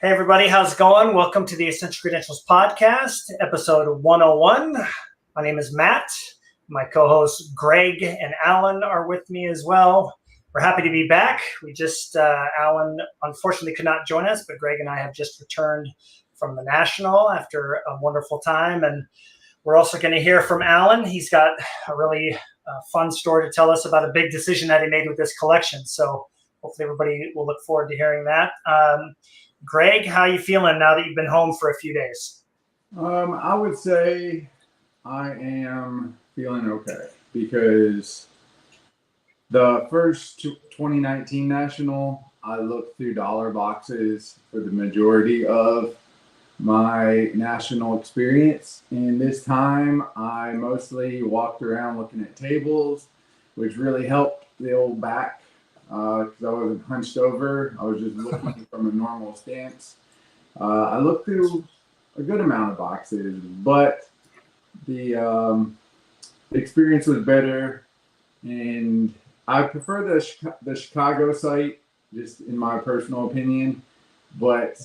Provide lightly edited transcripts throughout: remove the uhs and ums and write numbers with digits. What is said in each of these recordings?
Hey, everybody, how's it going? Welcome to the Essential Credentials Podcast, episode 101. My name is Matt. My co-hosts Greg and Alan are with me as well. We're happy to be back. Alan unfortunately could not join us, but Greg and I have just returned from the National after a wonderful time. And we're also going to hear from Alan. He's got a really fun story to tell us about a big decision that he made with this collection. So hopefully everybody will look forward to hearing that. Greg, how are you feeling now that you've been home for a few days? I would say I am feeling okay because the first 2019 National, I looked through dollar boxes for the majority of my National experience. And this time I mostly walked around looking at tables, which really helped the old back. Because I wasn't hunched over. I was just looking from a normal stance. I looked through a good amount of boxes, but the experience was better. And I prefer the Chicago site, just in my personal opinion. But,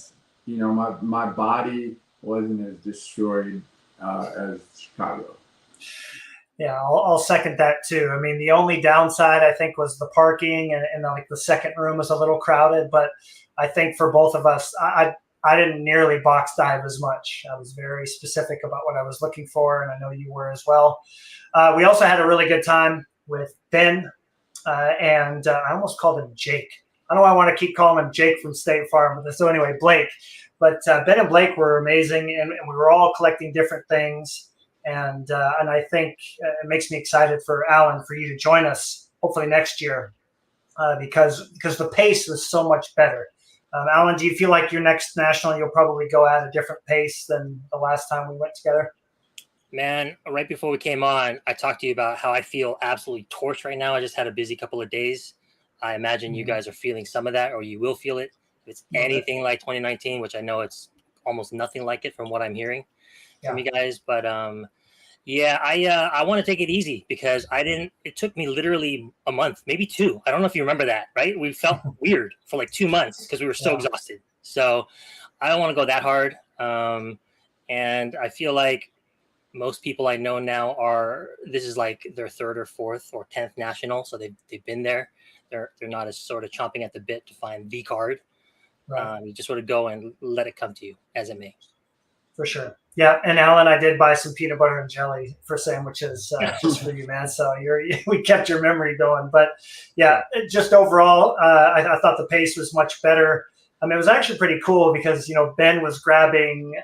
you know, my body wasn't as destroyed as Chicago. Yeah, I'll second that too. I mean, the only downside I think was the parking and like the second room was a little crowded. But I think for both of us, I didn't nearly box dive as much. I was very specific about what I was looking for, and I know you were as well. We also had a really good time with Ben, and I almost called him Jake. I don't know why I want to keep calling him Jake from State Farm. So anyway, Blake. But Ben and Blake were amazing, and we were all collecting different things. And I think it makes me excited for Alan, for you to join us hopefully next year because the pace was so much better. Alan, do you feel like your next National you'll probably go at a different pace than the last time we went together? Man, right before we came on, I talked to you about how I feel absolutely torched right now. I just had a busy couple of days. I imagine you guys are feeling some of that, or you will feel it. If it's anything like 2019, which I know it's almost nothing like it from what I'm hearing from you guys. But yeah, I want to take it easy because it took me literally a month, maybe two. I don't know if you remember that, right? We felt weird for like 2 months because we were so exhausted. So I don't want to go that hard. And I feel like most people I know now this is like their third or fourth or 10th National. So they've been there. They're not as sort of chomping at the bit to find the card. Right. You just sort of go and let it come to you as it may. For sure. Yeah, and Alan, I did buy some peanut butter and jelly for sandwiches just for you, man. So we kept your memory going. But yeah, just overall, I thought the pace was much better. I mean, it was actually pretty cool because, you know, Ben was grabbing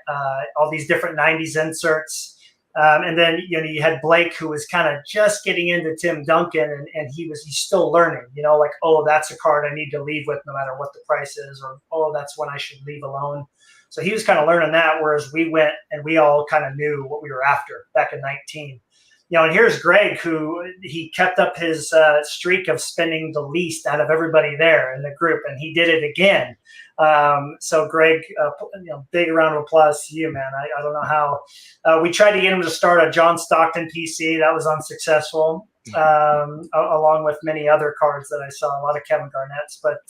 all these different 90s inserts. And then, you know, you had Blake, who was kind of just getting into Tim Duncan, and he's still learning, you know, like, oh, that's a card I need to leave with no matter what the price is, or, oh, that's one I should leave alone. So he was kind of learning that, whereas we went and we all kind of knew what we were after back in 19. You know, and here's Greg, who he kept up his streak of spending the least out of everybody there in the group, and he did it again. So Greg, you know, big round of applause to you, man. I don't know how. We tried to get him to start a John Stockton PC. That was unsuccessful, along with many other cards that I saw, a lot of Kevin Garnett's. But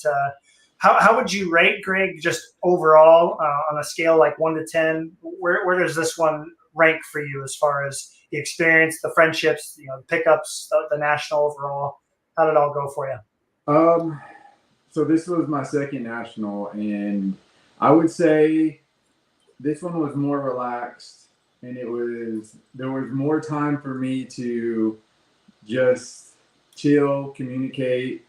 how would you rate, Greg, just overall on a scale like 1 to 10? Where does this one rank for you as far as the experience, the friendships, you know, the pickups, the National overall? How did it all go for you? So this was my second National, and I would say this one was more relaxed, and there was more time for me to just chill, communicate,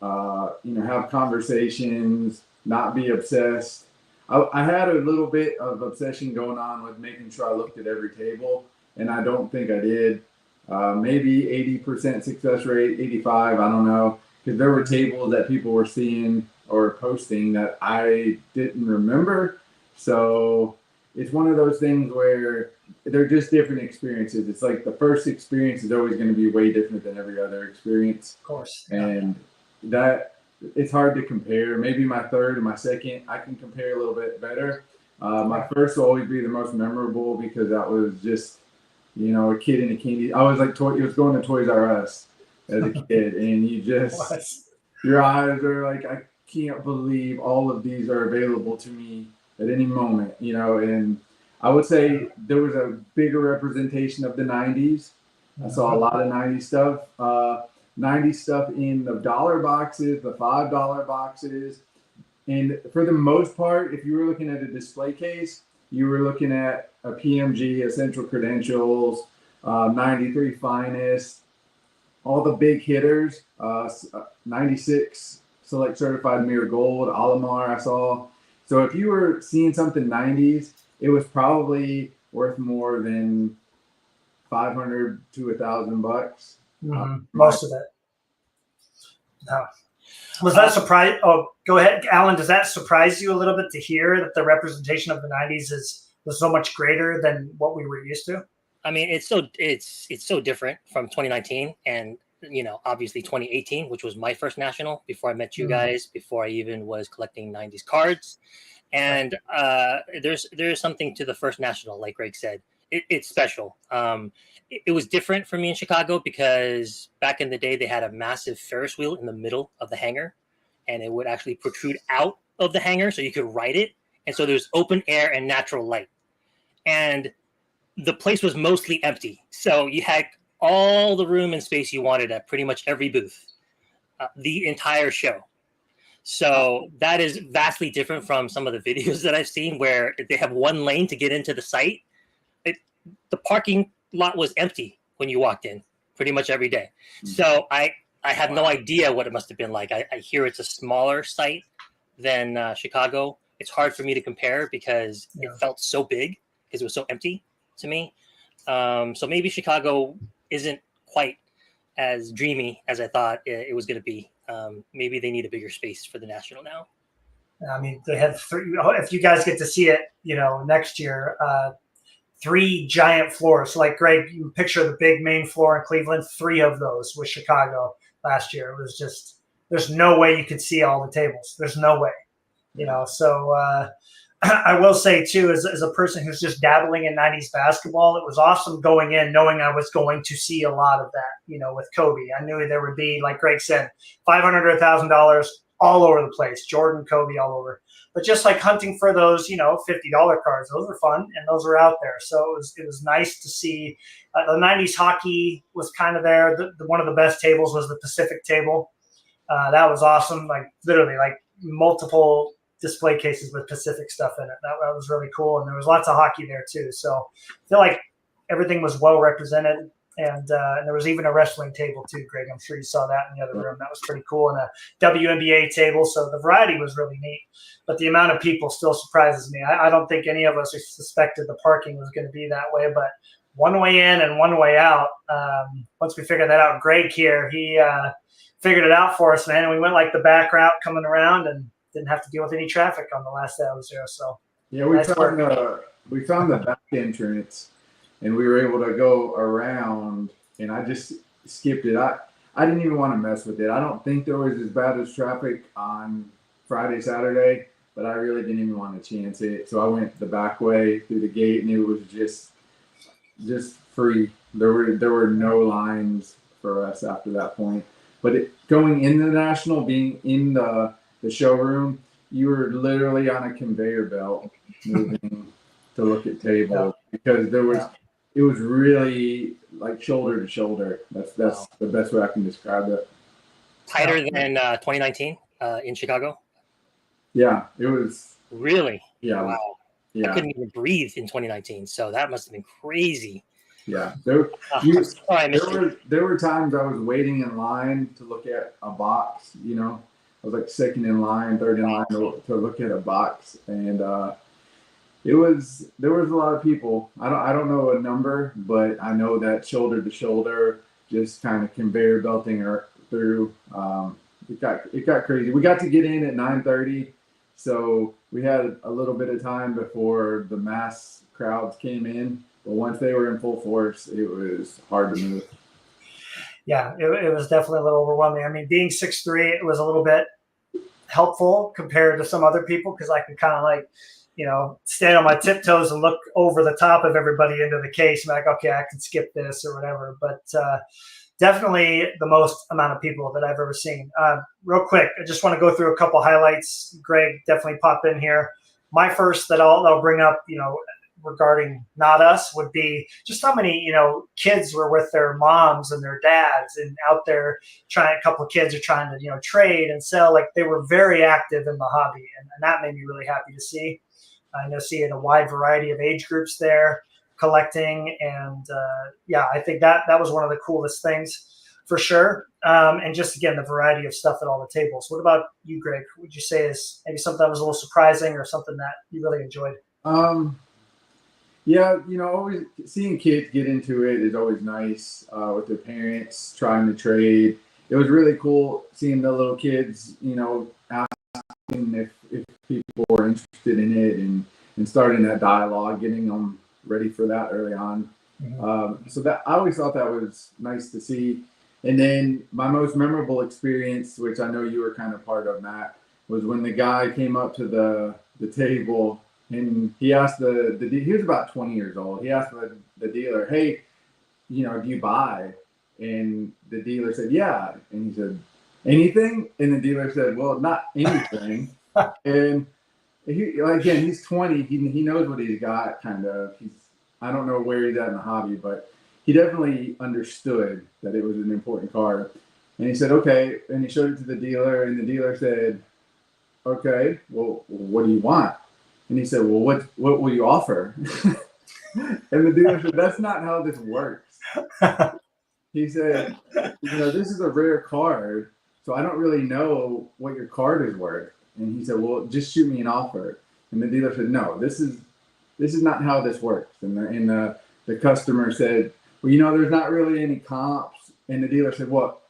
you know, have conversations, not be obsessed. I had a little bit of obsession going on with making sure I looked at every table, and I don't think I did. Maybe 80% success rate, 85, I don't know. Because there were tables that people were seeing or posting that I didn't remember. So it's one of those things where they're just different experiences. It's like the first experience is always going to be way different than every other experience. Of course. And that it's hard to compare. Maybe my third and my second, I can compare a little bit better. My first will always be the most memorable because that was just, you know, a kid in a candy. I was like, it was going to Toys R Us as a kid, and you just, your eyes are like, can't believe all of these are available to me at any moment, and I would say there was a bigger representation of the 90s. I saw a lot of 90s stuff. 90s stuff in the dollar boxes, the $5 boxes. And for the most part, if you were looking at a display case, you were looking at a PMG, Essential Credentials, 93 Finest, all the big hitters, 96 Select Certified Mirror Gold, Alamar I saw. So if you were seeing something 90s, it was probably worth more than 500 to $1,000. Most of it. No. Was that surprise? Oh, go ahead, Alan. Does that surprise you a little bit to hear that the representation of the 90s was so much greater than what we were used to? I mean, it's so different from 2019 and obviously 2018, which was my first national before I met you guys, before I even was collecting 90s cards. And there's something to the first national, like Greg said. It's special. It was different for me in Chicago because back in the day they had a massive Ferris wheel in the middle of the hangar, and it would actually protrude out of the hangar so you could ride it. And so there's open air and natural light. And the place was mostly empty. So you had all the room and space you wanted at pretty much every booth, the entire show. So that is vastly different from some of the videos that I've seen where they have one lane to get into the site. The parking lot was empty when you walked in pretty much every day. So I have no idea what it must have been like. I hear it's a smaller site than Chicago. It's hard for me to compare because it felt so big because it was so empty to me. So maybe Chicago isn't quite as dreamy as I thought it was going to be. Maybe they need a bigger space for the national now. I mean, they had three. If you guys get to see it, next year, 3 giant floors. So like Greg, you picture the big main floor in Cleveland. 3 of those was Chicago last year. It was just there's no way you could see all the tables. There's no way, So I will say too, as a person who's just dabbling in 90s basketball, it was awesome going in knowing I was going to see a lot of that. With Kobe, I knew there would be, like Greg said, $500 to $1,000 all over the place. Jordan, Kobe, all over. But just like hunting for those, $50 cards, those were fun and those were out there. So it was nice to see. The 90s hockey was kind of there. One of the best tables was the Pacific table. That was awesome. Like literally, like multiple display cases with Pacific stuff in it. That was really cool. And there was lots of hockey there too. So I feel like everything was well represented. And there was even a wrestling table too, Greg. I'm sure you saw that in the other room. That was pretty cool. And a WNBA table. So the variety was really neat. But the amount of people still surprises me. I don't think any of us suspected the parking was going to be that way. But one way in and one way out, once we figured that out, Greg here, he figured it out for us, man. And we went like the back route coming around and didn't have to deal with any traffic on the last day I was there. So yeah, we found the back entrance. And we were able to go around, and I just skipped it. I didn't even want to mess with it. I don't think there was as bad as traffic on Friday, Saturday, but I really didn't even want to chance it. So I went the back way through the gate, and it was just free. There were no lines for us after that point. But going in the national, being in the showroom, you were literally on a conveyor belt moving to look at tables because there was. It was really like shoulder to shoulder. That's the best way I can describe it. Tighter than 2019 in Chicago? Yeah, it was. Really? Yeah. Wow. Yeah. I couldn't even breathe in 2019, so that must have been crazy. Yeah. There were times I was waiting in line to look at a box, I was like second in line, third in line to look at a box. And there was a lot of people. I don't know a number, but I know that shoulder to shoulder, just kind of conveyor belting through. It got crazy. We got to get in at 9:30, so we had a little bit of time before the mass crowds came in. But once they were in full force, it was hard to move. Yeah, it was definitely a little overwhelming. I mean, being 6'3", it was a little bit helpful compared to some other people because I could kind of like, stand on my tiptoes and look over the top of everybody into the case. I'm like, okay, I can skip this or whatever. But definitely the most amount of people that I've ever seen. Real quick, I just want to go through a couple highlights. Greg, definitely pop in here. My first that I'll bring up, regarding not us, would be just how many kids were with their moms and their dads and out there trying. A couple of kids are trying to trade and sell. Like, they were very active in the hobby, and that made me really happy to see. Seeing a wide variety of age groups there collecting, and I think that was one of the coolest things for sure. And just, again, the variety of stuff at all the tables. What about you, Greg? Would you say is maybe something that was a little surprising or something that you really enjoyed? Yeah, always seeing kids get into it is always nice, with their parents trying to trade. It was really cool seeing the little kids, asking if people were interested in it, and starting that dialogue, getting them ready for that early on. Mm-hmm. So that, I always thought that was nice to see. And then my most memorable experience, which I know you were kind of part of, Matt, was when the guy came up to the table, and he asked he was about 20 years old. He asked the dealer, "Hey, do you buy?" And the dealer said, "Yeah." And he said, "Anything?" And the dealer said, "Well, not anything." And he's 20. He knows what he's got, kind of. I don't know where he's at in the hobby, but he definitely understood that it was an important card. And he said, "Okay." And he showed it to the dealer, and the dealer said, "Okay, well, what do you want?" And he said, "Well, what will you offer?" And the dealer said, "That's not how this works." He said, "This is a rare card, so I don't really know what your card is worth." And he said, "Well, just shoot me an offer." And the dealer said, "No, this is not how this works." And the customer said, "Well, there's not really any comps." And the dealer said, "Well,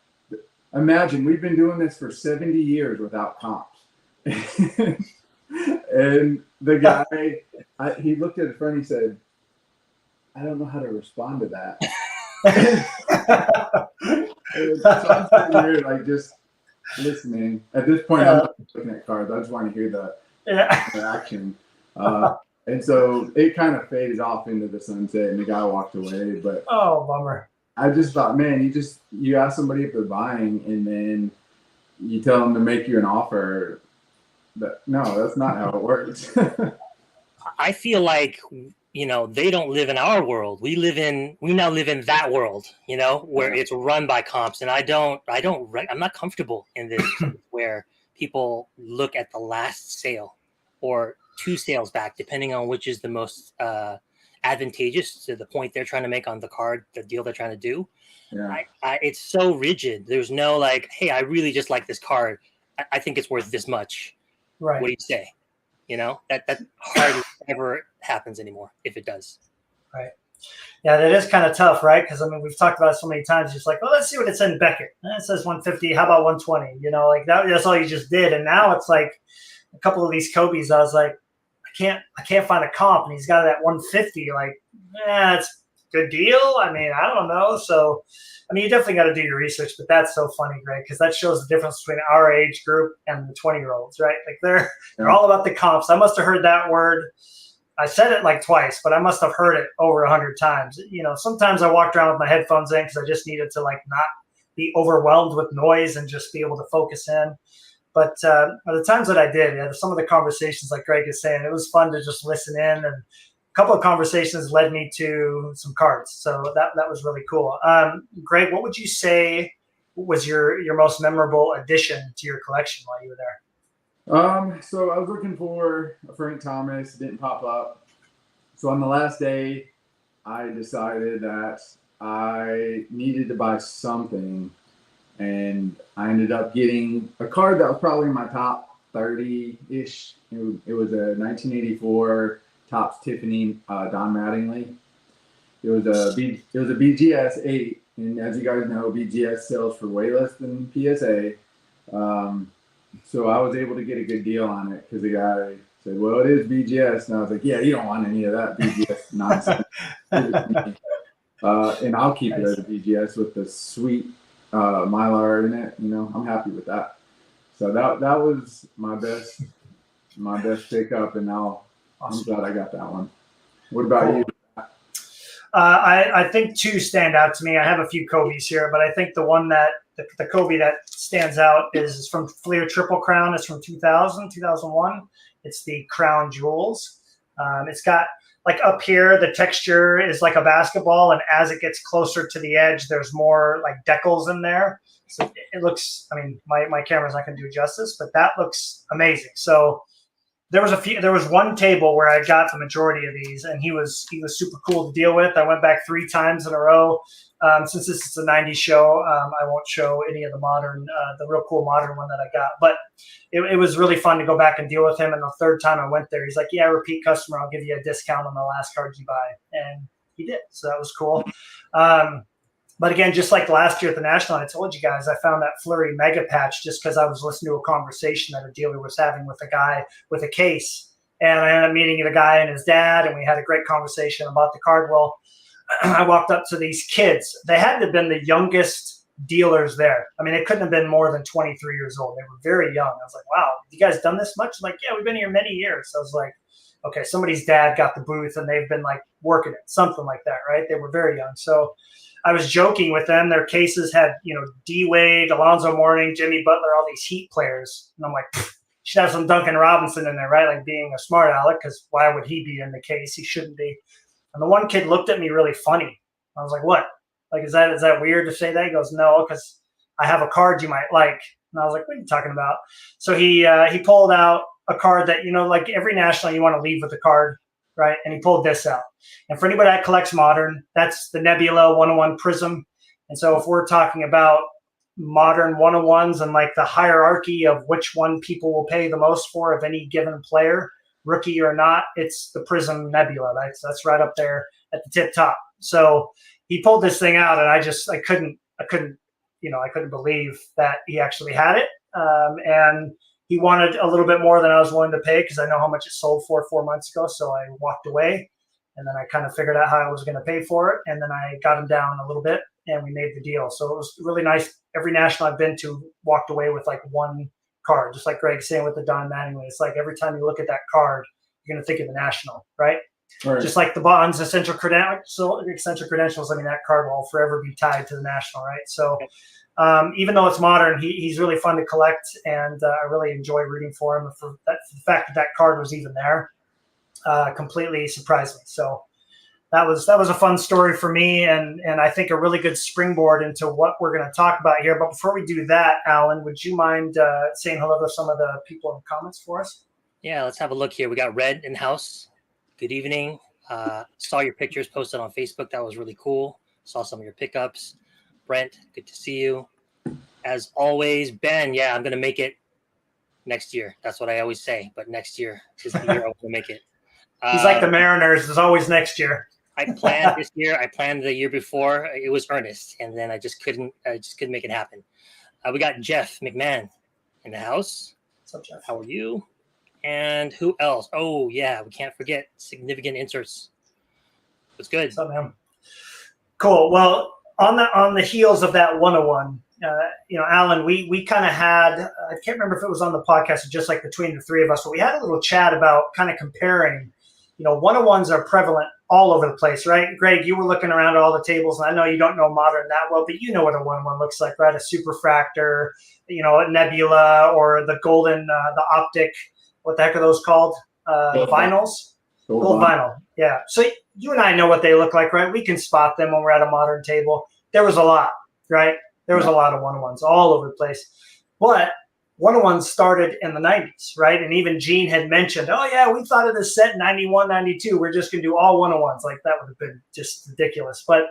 imagine we've been doing this for 70 years without comps." And the guy, he looked at his friend. He said, "I don't know how to respond to that." So I'm sitting here, like, just listening. At this point, I'm not looking at cards. I just want to hear the interaction. And so it kind of faded off into the sunset, and the guy walked away. But oh, bummer. I just thought, man, you ask somebody if they're buying, and then you tell them to make you an offer. But no, that's not how it works. I feel like they don't live in our world. We now live in that world, where it's run by comps. And I'm not comfortable in this where people look at the last sale or 2 sales back, depending on which is the most advantageous to the point they're trying to make on the card, the deal they're trying to do. Yeah. It's so rigid. There's no like, hey, I really just like this card. I think it's worth this much. Right. What do you say? That hardly ever happens anymore, if it does. Right. Yeah, that is kind of tough, right? Because we've talked about it so many times. Just like, well, let's see what it said in Beckett. It says 150. How about 120? Like that's all you just did. And now it's like a couple of these Kobe's. I was like, I can't find a comp, and he's got it at 150. Like, it's a good deal. I don't know. So, you definitely got to do your research. But that's so funny, Greg, because that shows the difference between our age group and the 20-year-olds, right? Like they're all about the comps. I must have heard that word. I said it like twice, but I must have heard it over 100 times. Sometimes I walked around with my headphones in because I just needed to not be overwhelmed with noise and just be able to focus in. But the times that I did, some of the conversations, like Greg is saying, it was fun to just listen in, and a couple of conversations led me to some cards. So that was really cool. Greg, what would you say was your most memorable addition to your collection while you were there? So I was looking for a Frank Thomas, didn't pop up. So on the last day, I decided that I needed to buy something, and I ended up getting a card that was probably in my top 30-ish. It was a 1984 Topps Tiffany Don Mattingly. It was a BGS 8, and as you guys know, BGS sells for way less than PSA. So I was able to get a good deal on it because the guy said, "Well, it is BGS," and I was like, "Yeah, you don't want any of that BGS nonsense." And I'll keep it as a BGS with the sweet Mylar in it. I'm happy with that. So that was my best pickup, and now I'm glad I got that one. What about you? I think two stand out to me. I have a few Kobe's here, but I think the one that the Kobe that stands out is from Fleer Triple Crown. It's from 2001. It's the Crown Jewels. It's got like up here, the texture is like a basketball, and as it gets closer to the edge, there's more like decals in there. So it looks. I mean, my camera's not going to do justice, but that looks amazing. So there was one table where I got the majority of these, and he was super cool to deal with. I went back 3 times in a row. Since this is a 90s show, I won't show any of the modern, the real cool modern one that I got. But it was really fun to go back and deal with him. And the third time I went there, he's like, "Yeah, repeat customer. I'll give you a discount on the last cards you buy." And he did. So that was cool. But again, just like last year at the National, I told you guys, I found that Fleury Mega Patch just because I was listening to a conversation that a dealer was having with a guy with a case. And I ended up meeting the guy and his dad, and we had a great conversation about the card. Well, I walked up to these kids. They had to have been the youngest dealers there. I mean, they couldn't have been more than 23 years old. They were very young. I was like, "Wow, you guys done this much?" Like, "Yeah, we've been here many years." So I was like, okay, somebody's dad got the booth and they've been like working it, something like that, right? They were very young. So I was joking with them. Their cases had, D Wade, Alonzo Mourning, Jimmy Butler, all these Heat players. And I'm like, you should have some Duncan Robinson in there, right? Like being a smart aleck, because why would he be in the case? He shouldn't be. And the one kid looked at me really funny. I was like, "What? Like, is that weird to say that?" He goes, "No, because I have a card you might like." And I was like, "What are you talking about?" So he pulled out a card that, like every National, you want to leave with a card, right? And he pulled this out. And for anybody that collects modern, that's the Nebula 101 Prism. And so if we're talking about modern 101s and like the hierarchy of which one people will pay the most for of any given player, rookie or not, it's the Prism Nebula. That's right up there at the tip top. So he pulled this thing out, and I couldn't believe that he actually had it. And he wanted a little bit more than I was willing to pay because I know how much it sold for 4 months ago. So I walked away, and then I kind of figured out how I was going to pay for it. And then I got him down a little bit, and we made the deal. So it was really nice. Every National I've been to walked away with like one card, just like Greg's saying with the Don Mattingly. It's like every time you look at that card, you're going to think of the National, right? Right. Just like the Bonds Essential Credentials. I mean, that card will forever be tied to the National, right? So even though it's modern, he's really fun to collect, and I really enjoy rooting for him. For the fact that card was even there completely surprised me. So that was a fun story for me, and I think a really good springboard into what we're going to talk about here. But before we do that, Alan, would you mind saying hello to some of the people in the comments for us? Yeah, let's have a look here. We got Red in house. Good evening. Saw your pictures posted on Facebook. That was really cool. Saw some of your pickups. Brent, good to see you. As always, Ben, yeah, I'm going to make it next year. That's what I always say. But next year is the year I want to make it. He's like the Mariners. There's always next year. I planned this year. I planned the year before. It was earnest, and then I just couldn't make it happen. We got Jeff McMahon in the house. What's up, Jeff? How are you? And who else? Oh yeah, we can't forget Significant Inserts. What's good? What's up, man? Cool. Well, on the heels of that 101, Alan, we kind of had, I can't remember if it was on the podcast or just like between the three of us, but we had a little chat about kind of comparing. 101s are prevalent all over the place, right? Greg, you were looking around at all the tables, and I know you don't know modern that well, but you know what a 101 looks like, right? A Superfractor, a Nebula, or the Golden, the Optic. What the heck are those called? Vinyls? Gold vinyl. Yeah. So you and I know what they look like, right? We can spot them when we're at a modern table. There was a lot, right? There was a lot of 101s all over the place. But 101s started in the 90s, right? And even Gene had mentioned, oh, yeah, we thought of this set in 91, 92. We're just going to do all 101s. Like, that would have been just ridiculous. But,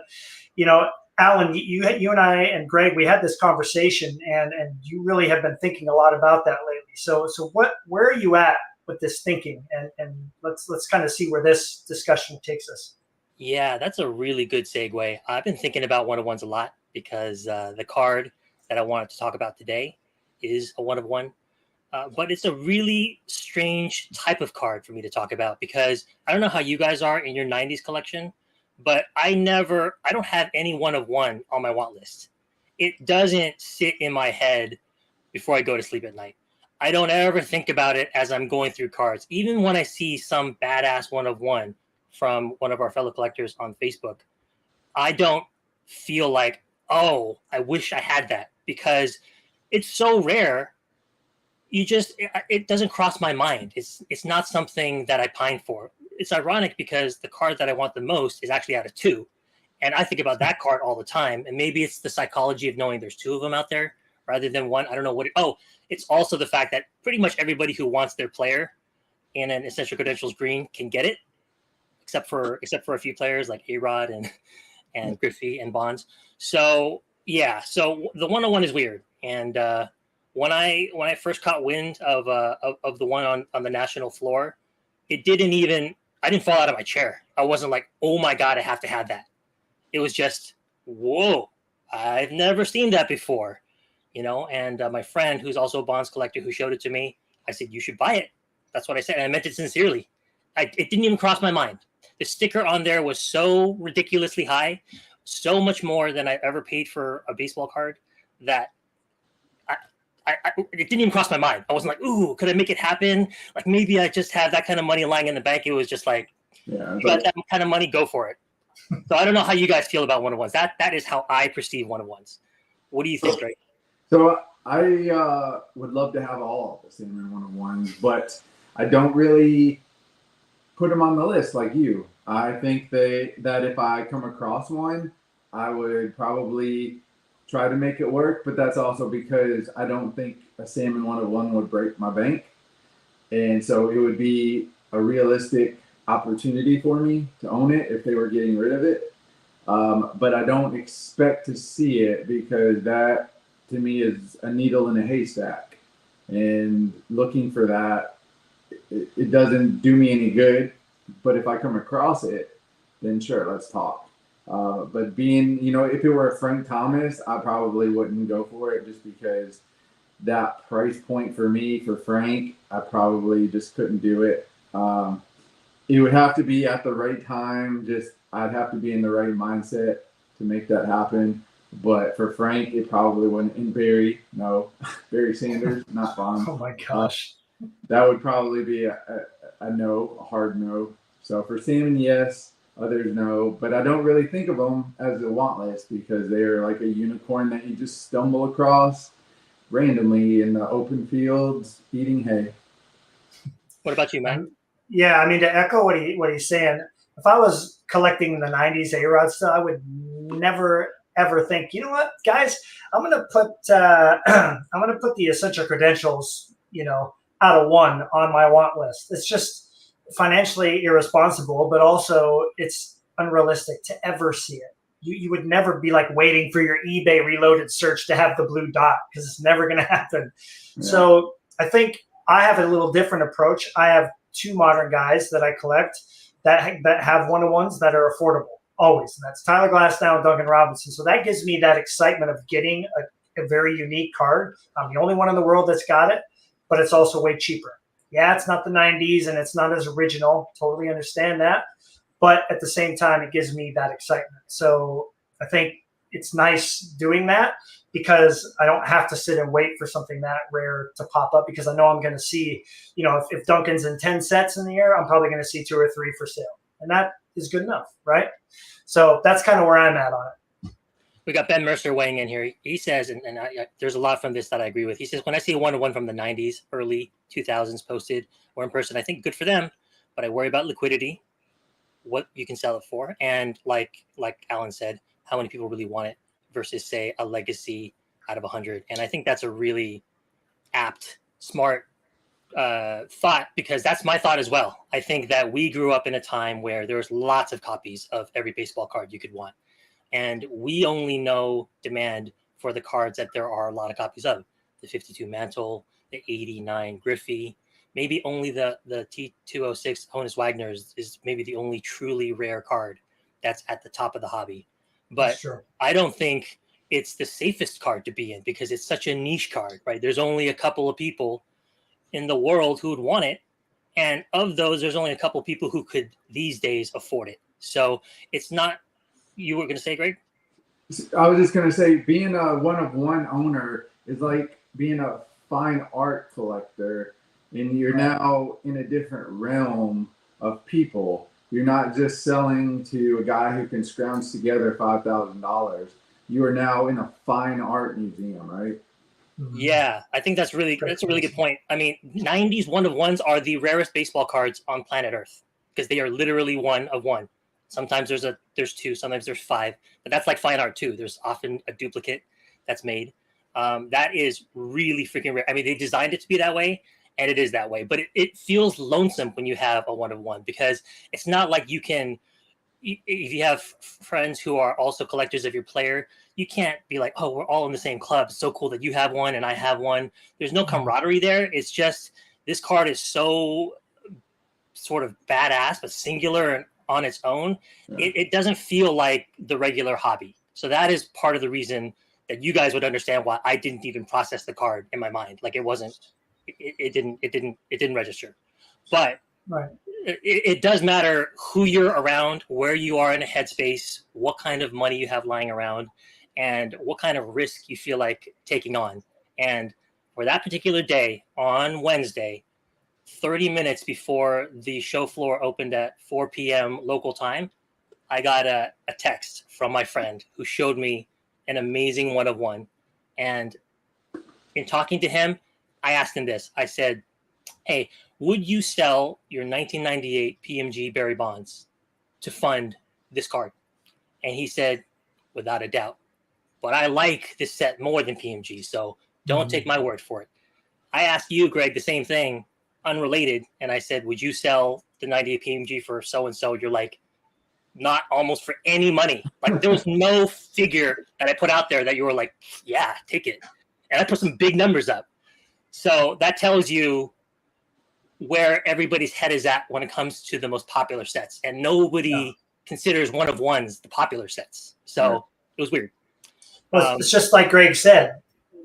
Alan, you and I and Greg, we had this conversation, and you really have been thinking a lot about that lately. So where are you at with this thinking? And let's kind of see where this discussion takes us. Yeah, that's a really good segue. I've been thinking about 101s a lot because the card that I wanted to talk about today is a 101. But it's a really strange type of card for me to talk about because I don't know how you guys are in your 90s collection, but I don't have any 101 on my want list. It doesn't sit in my head before I go to sleep at night. I don't ever think about it as I'm going through cards. Even when I see some badass 101 from one of our fellow collectors on Facebook, I don't feel like, oh, I wish I had that, because it's so rare. It doesn't cross my mind. It's not something that I pine for. It's ironic because the card that I want the most is actually out of two, and I think about that card all the time. And maybe it's the psychology of knowing there's two of them out there rather than one. I don't know what. It's also the fact that pretty much everybody who wants their player in an Essential Credentials green can get it, except for a few players like A-Rod and Griffey and Bonds. So yeah, so the 101 is weird. And when I first caught wind of the one on the national floor, I didn't fall out of my chair. I wasn't like, oh my God, I have to have that. It was just, whoa, I've never seen that before, And my friend, who's also a Bonds collector, who showed it to me, I said, you should buy it. That's what I said. And I meant it sincerely. It didn't even cross my mind. The sticker on there was so ridiculously high, so much more than I ever paid for a baseball card, that it didn't even cross my mind. I wasn't like, ooh, could I make it happen? Like, maybe I just have that kind of money lying in the bank. It was just like, you got that kind of money, go for it. So I don't know how you guys feel about 101s. That is how I perceive 101s. What do you think, Greg? So I would love to have all of the Salmon 101s, but I don't really put them on the list like you. I think that if I come across one, I would probably try to make it work, but that's also because I don't think a Salmon 101 would break my bank. And so it would be a realistic opportunity for me to own it if they were getting rid of it. But I don't expect to see it, because that to me is a needle in a haystack. And looking for that, it doesn't do me any good. But if I come across it, then sure, let's talk. But being, if it were a Frank Thomas, I probably wouldn't go for it, just because that price point for me, for Frank, I probably just couldn't do it. It would have to be at the right time. I'd have to be in the right mindset to make that happen. But for Frank, it probably wouldn't. And Barry, no, Barry Sanders, not Bond. Oh my gosh. That would probably be a no, a hard no. So for Salmon, yes. Others no, but I don't really think of them as a want list, because they're like a unicorn that you just stumble across randomly in the open fields eating hay. What about you, Matt? Yeah, I mean, to echo what he's saying, if I was collecting the 90s A-Rod stuff, I would never ever think, you know what, guys, I'm gonna put the Essential Credentials, out of one on my want list. It's just financially irresponsible, but also it's unrealistic to ever see it. You would never be like waiting for your eBay Reloaded search to have the blue dot, because it's never going to happen. Yeah. So I think I have a little different approach. I have two modern guys that I collect that have 101s that are affordable always, and that's Tyler Glasnow and Duncan Robinson. So that gives me that excitement of getting a very unique card. I'm the only one in the world that's got it, but it's also way cheaper. Yeah, it's not the 90s and it's not as original. Totally understand that. But at the same time, it gives me that excitement. So I think it's nice doing that, because I don't have to sit and wait for something that rare to pop up, because I know I'm going to see, if Duncan's in 10 sets in the year, I'm probably going to see 2 or 3 for sale. And that is good enough, right? So that's kind of where I'm at on it. We got Ben Mercer weighing in here. He says, and there's a lot from this that I agree with. He says, when I see a 101 from the 90s, early 2000s posted or in person, I think good for them, but I worry about liquidity, what you can sell it for, and like Alan said, how many people really want it versus, say, a legacy out of 100. And I think that's a really apt, smart thought, because that's my thought as well. I think that we grew up in a time where there was lots of copies of every baseball card you could want. And we only know demand for the cards that there are a lot of copies of. The 52 Mantle, the 89 Griffey, maybe only the T206 Honus Wagner is maybe the only truly rare card that's at the top of the hobby. But I don't think it's the safest card to be in, because it's such a niche card, right? There's only a couple of people in the world who would want it. And of those, there's only a couple of people who could these days afford it. So it's not. You were going to say, Greg? I was just going to say, being a one-of-one owner is like being a fine art collector, and you're now in a different realm of people, You're not just selling to a guy who can scrounge together $5,000. You are now in a fine art museum, right? Yeah, I think that's a really good point. I mean, 90s one of ones are the rarest baseball cards on planet Earth because they are literally one of one. Sometimes there's two, sometimes there's five, but that's like fine art too. There's often a duplicate that's made. That is really freaking rare. I mean, they designed it to be that way, and it is that way. But it feels lonesome when you have a one of one because it's not like you can. If you have friends who are also collectors of your player, you can't be like, oh, we're all in the same club. It's so cool that you have one and I have one. There's no camaraderie there. It's just this card is so sort of badass, but singular and on its own. Yeah. It doesn't feel like the regular hobby. So that is part of the reason that you guys would understand why I didn't even process the card in my mind. Like it didn't register. But right. It does matter who you're around, where you are in a headspace, what kind of money you have lying around, and what kind of risk you feel like taking on. And for that particular day on Wednesday, 30 minutes before the show floor opened at 4 p.m. local time, I got a text from my friend who showed me an amazing one of one. And in talking to him, I asked him this. I said, hey, would you sell your 1998 PMG Barry Bonds to fund this card? And he said, without a doubt. But I like this set more than PMG, so don't take my word for it. I asked you, Greg, the same thing, unrelated, and I said, would you sell the 98 PMG for so-and-so? You're like, not almost for any money. Like, there was no figure that I put out there that you were like, yeah, take it. And I put some big numbers up. So that tells you where everybody's head is at when it comes to the most popular sets, and nobody considers one of ones the popular sets. So it was weird. Well, it's just like Greg said.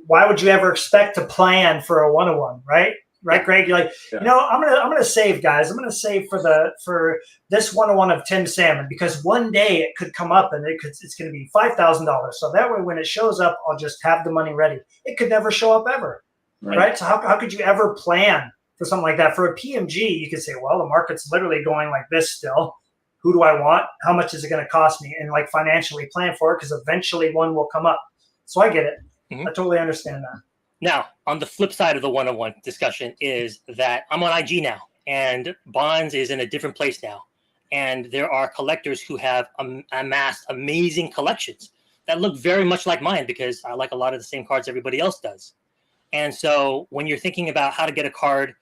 Why would you ever expect to plan for a one of one, right? Right, Greg? You're like, you know, I'm gonna save, guys. I'm gonna save for this one of one of Tim Salmon because one day it could come up and it's gonna be $5,000. So that way, when it shows up, I'll just have the money ready. It could never show up ever, right? So how could you ever plan for something like that? For a PMG, you could say, well, the market's literally going like this still. Who do I want? How much is it going to cost me? And like financially plan for it because eventually one will come up. So I get it. I totally understand that. Now, on the flip side of the one-on-one discussion is that I'm on IG now, and Bonds is in a different place now. And there are collectors who have amassed amazing collections that look very much like mine because I like a lot of the same cards everybody else does. And so when you're thinking about how to get a card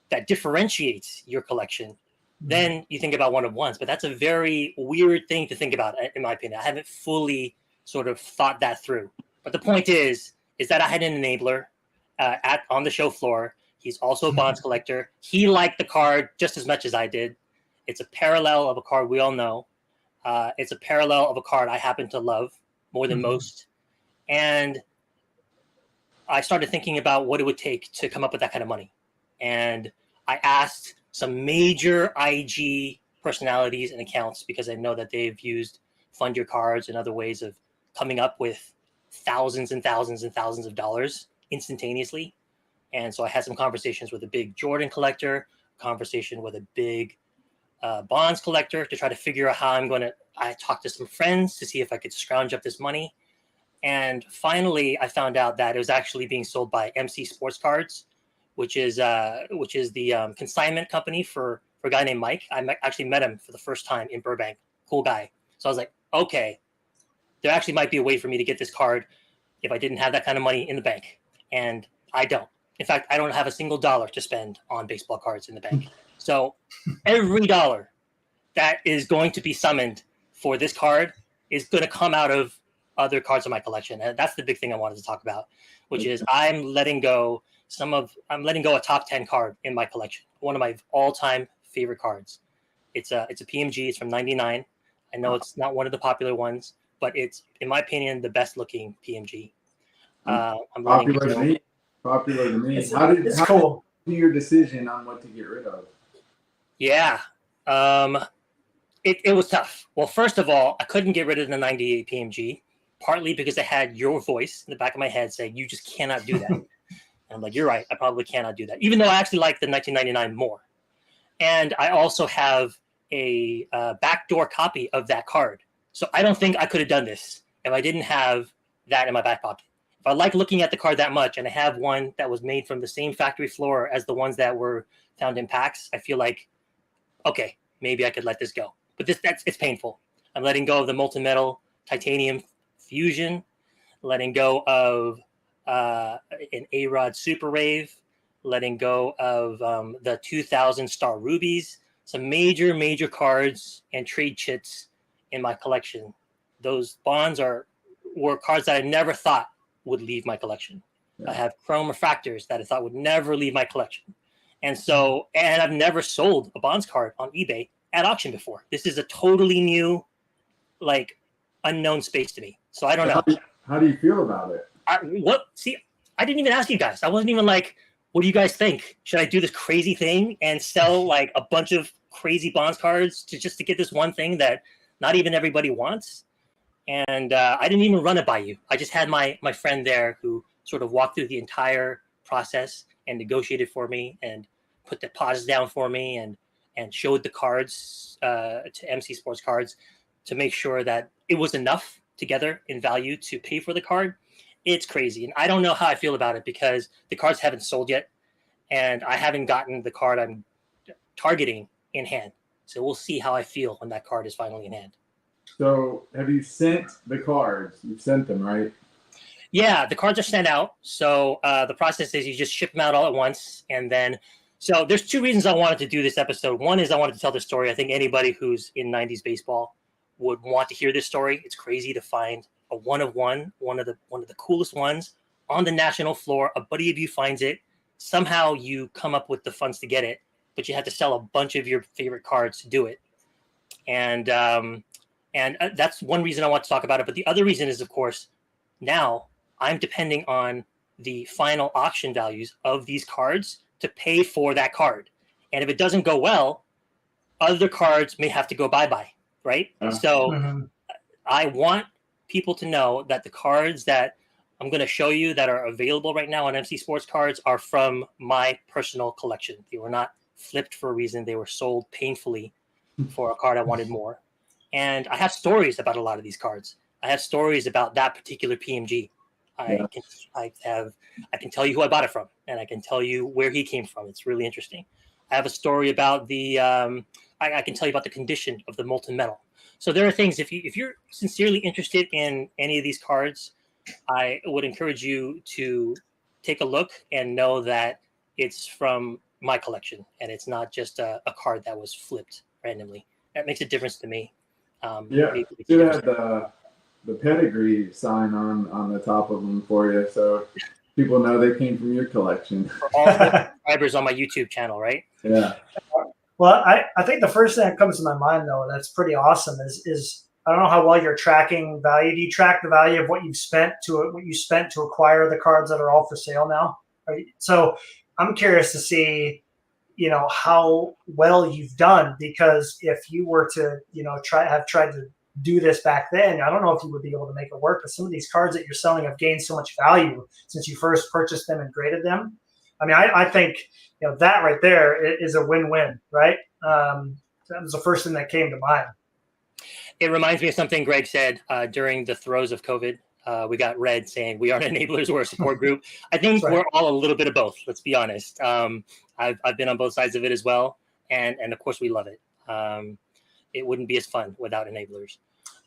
that differentiates your collection, then you think about one of ones. But that's a very weird thing to think about, in my opinion. I haven't fully sort of thought that through. But the point is that I had an enabler on the show floor. He's also a Bonds collector. He liked the card just as much as I did. It's a parallel of a card we all know. It's a parallel of a card I happen to love more than most. And I started thinking about what it would take to come up with that kind of money. And I asked some major IG personalities and accounts because I know that they've used Fund Your Cards and other ways of coming up with thousands and thousands and thousands of dollars instantaneously. And so I had some conversations with a big Jordan collector, conversation with a big Bonds collector to try to figure out how I talked to some friends to see if I could scrounge up this money. And finally, I found out that it was actually being sold by MC Sports Cards, which is the consignment company for a guy named Mike. I actually met him for the first time in Burbank. Cool guy. So I was like, okay, there actually might be a way for me to get this card if I didn't have that kind of money in the bank. And I don't. In fact, I don't have a single dollar to spend on baseball cards in the bank. So every dollar that is going to be summoned for this card is going to come out of other cards in my collection. And that's the big thing I wanted to talk about, which is I'm letting go a top 10 card in my collection. One of my all-time favorite cards. It's a PMG. It's from '99. I know it's not one of the popular ones, but it's, in my opinion, the best looking PMG. Popular to me. Popular to me. How did your decision on what to get rid of? Yeah. It was tough. Well, first of all, I couldn't get rid of the 98 PMG, partly because I had your voice in the back of my head saying, you just cannot do that. And I'm like, you're right. I probably cannot do that, even though I actually like the 1999 more. And I also have a backdoor copy of that card. So I don't think I could have done this if I didn't have that in my back pocket. If I like looking at the card that much and I have one that was made from the same factory floor as the ones that were found in packs, I feel like, okay, maybe I could let this go. But it's painful. I'm letting go of the molten metal titanium fusion, letting go of an A-Rod Super Rave, letting go of the 2000 Star Rubies, some major cards and trade chits in my collection. Those bonds were cards that I never thought would leave my collection. Yeah. I have chrome refractors that I thought would never leave my collection. And I've never sold a bonds card on eBay at auction before. This is a totally new, like, unknown space to me. So I don't know. How do you feel about it? I didn't even ask you guys. I wasn't even like, what do you guys think? Should I do this crazy thing and sell like a bunch of crazy bonds cards to get this one thing that not even everybody wants? And I didn't even run it by you. I just had my friend there who sort of walked through the entire process and negotiated for me and put the deposits down for me and showed the cards to MC Sports Cards to make sure that it was enough together in value to pay for the card. It's crazy. And I don't know how I feel about it because the cards haven't sold yet and I haven't gotten the card I'm targeting in hand. So we'll see how I feel when that card is finally in hand. So have you sent the cards? You've sent them, right? Yeah, the cards are sent out. So the process is you just ship them out all at once. And then, so there's two reasons I wanted to do this episode. One is I wanted to tell the story. I think anybody who's in 90s baseball would want to hear this story. It's crazy to find a one of the coolest ones on the national floor. A buddy of you finds it. Somehow you come up with the funds to get it, but you have to sell a bunch of your favorite cards to do it. And that's one reason I want to talk about it. But the other reason is, of course, now I'm depending on the final auction values of these cards to pay for that card. And if it doesn't go well, other cards may have to go bye-bye, right? So I want people to know that the cards that I'm going to show you that are available right now on MC Sports Cards are from my personal collection. They were not flipped for a reason. They were sold painfully for a card I wanted more. And I have stories about a lot of these cards. I have stories about that particular PMG. I can tell you who I bought it from, and I can tell you where he came from. It's really interesting. I have a story about the I can tell you about the condition of the molten metal. So there are things, if you're sincerely interested in any of these cards, I would encourage you to take a look and know that it's from my collection and it's not just a card that was flipped randomly. That makes a difference to me. It should have the pedigree sign on the top of them for you, so people know they came from your collection. For all subscribers on my YouTube channel, right? Yeah. Well, I think the first thing that comes to my mind, though, that's pretty awesome is I don't know how well you're tracking value. Do you track the value of what you spent to acquire the cards that are all for sale now? So I'm curious to see, how well you've done, because if you were to, have tried to do this back then, I don't know if you would be able to make it work. But some of these cards that you're selling have gained so much value since you first purchased them and graded them. I mean, I think that right there is a win-win, right? That was the first thing that came to mind. It reminds me of something Greg said during the throes of COVID. We got Red saying we aren't enablers, we're a support group. I think we're all a little bit of both. Let's be honest. I've been on both sides of it as well, and of course we love it. It wouldn't be as fun without enablers.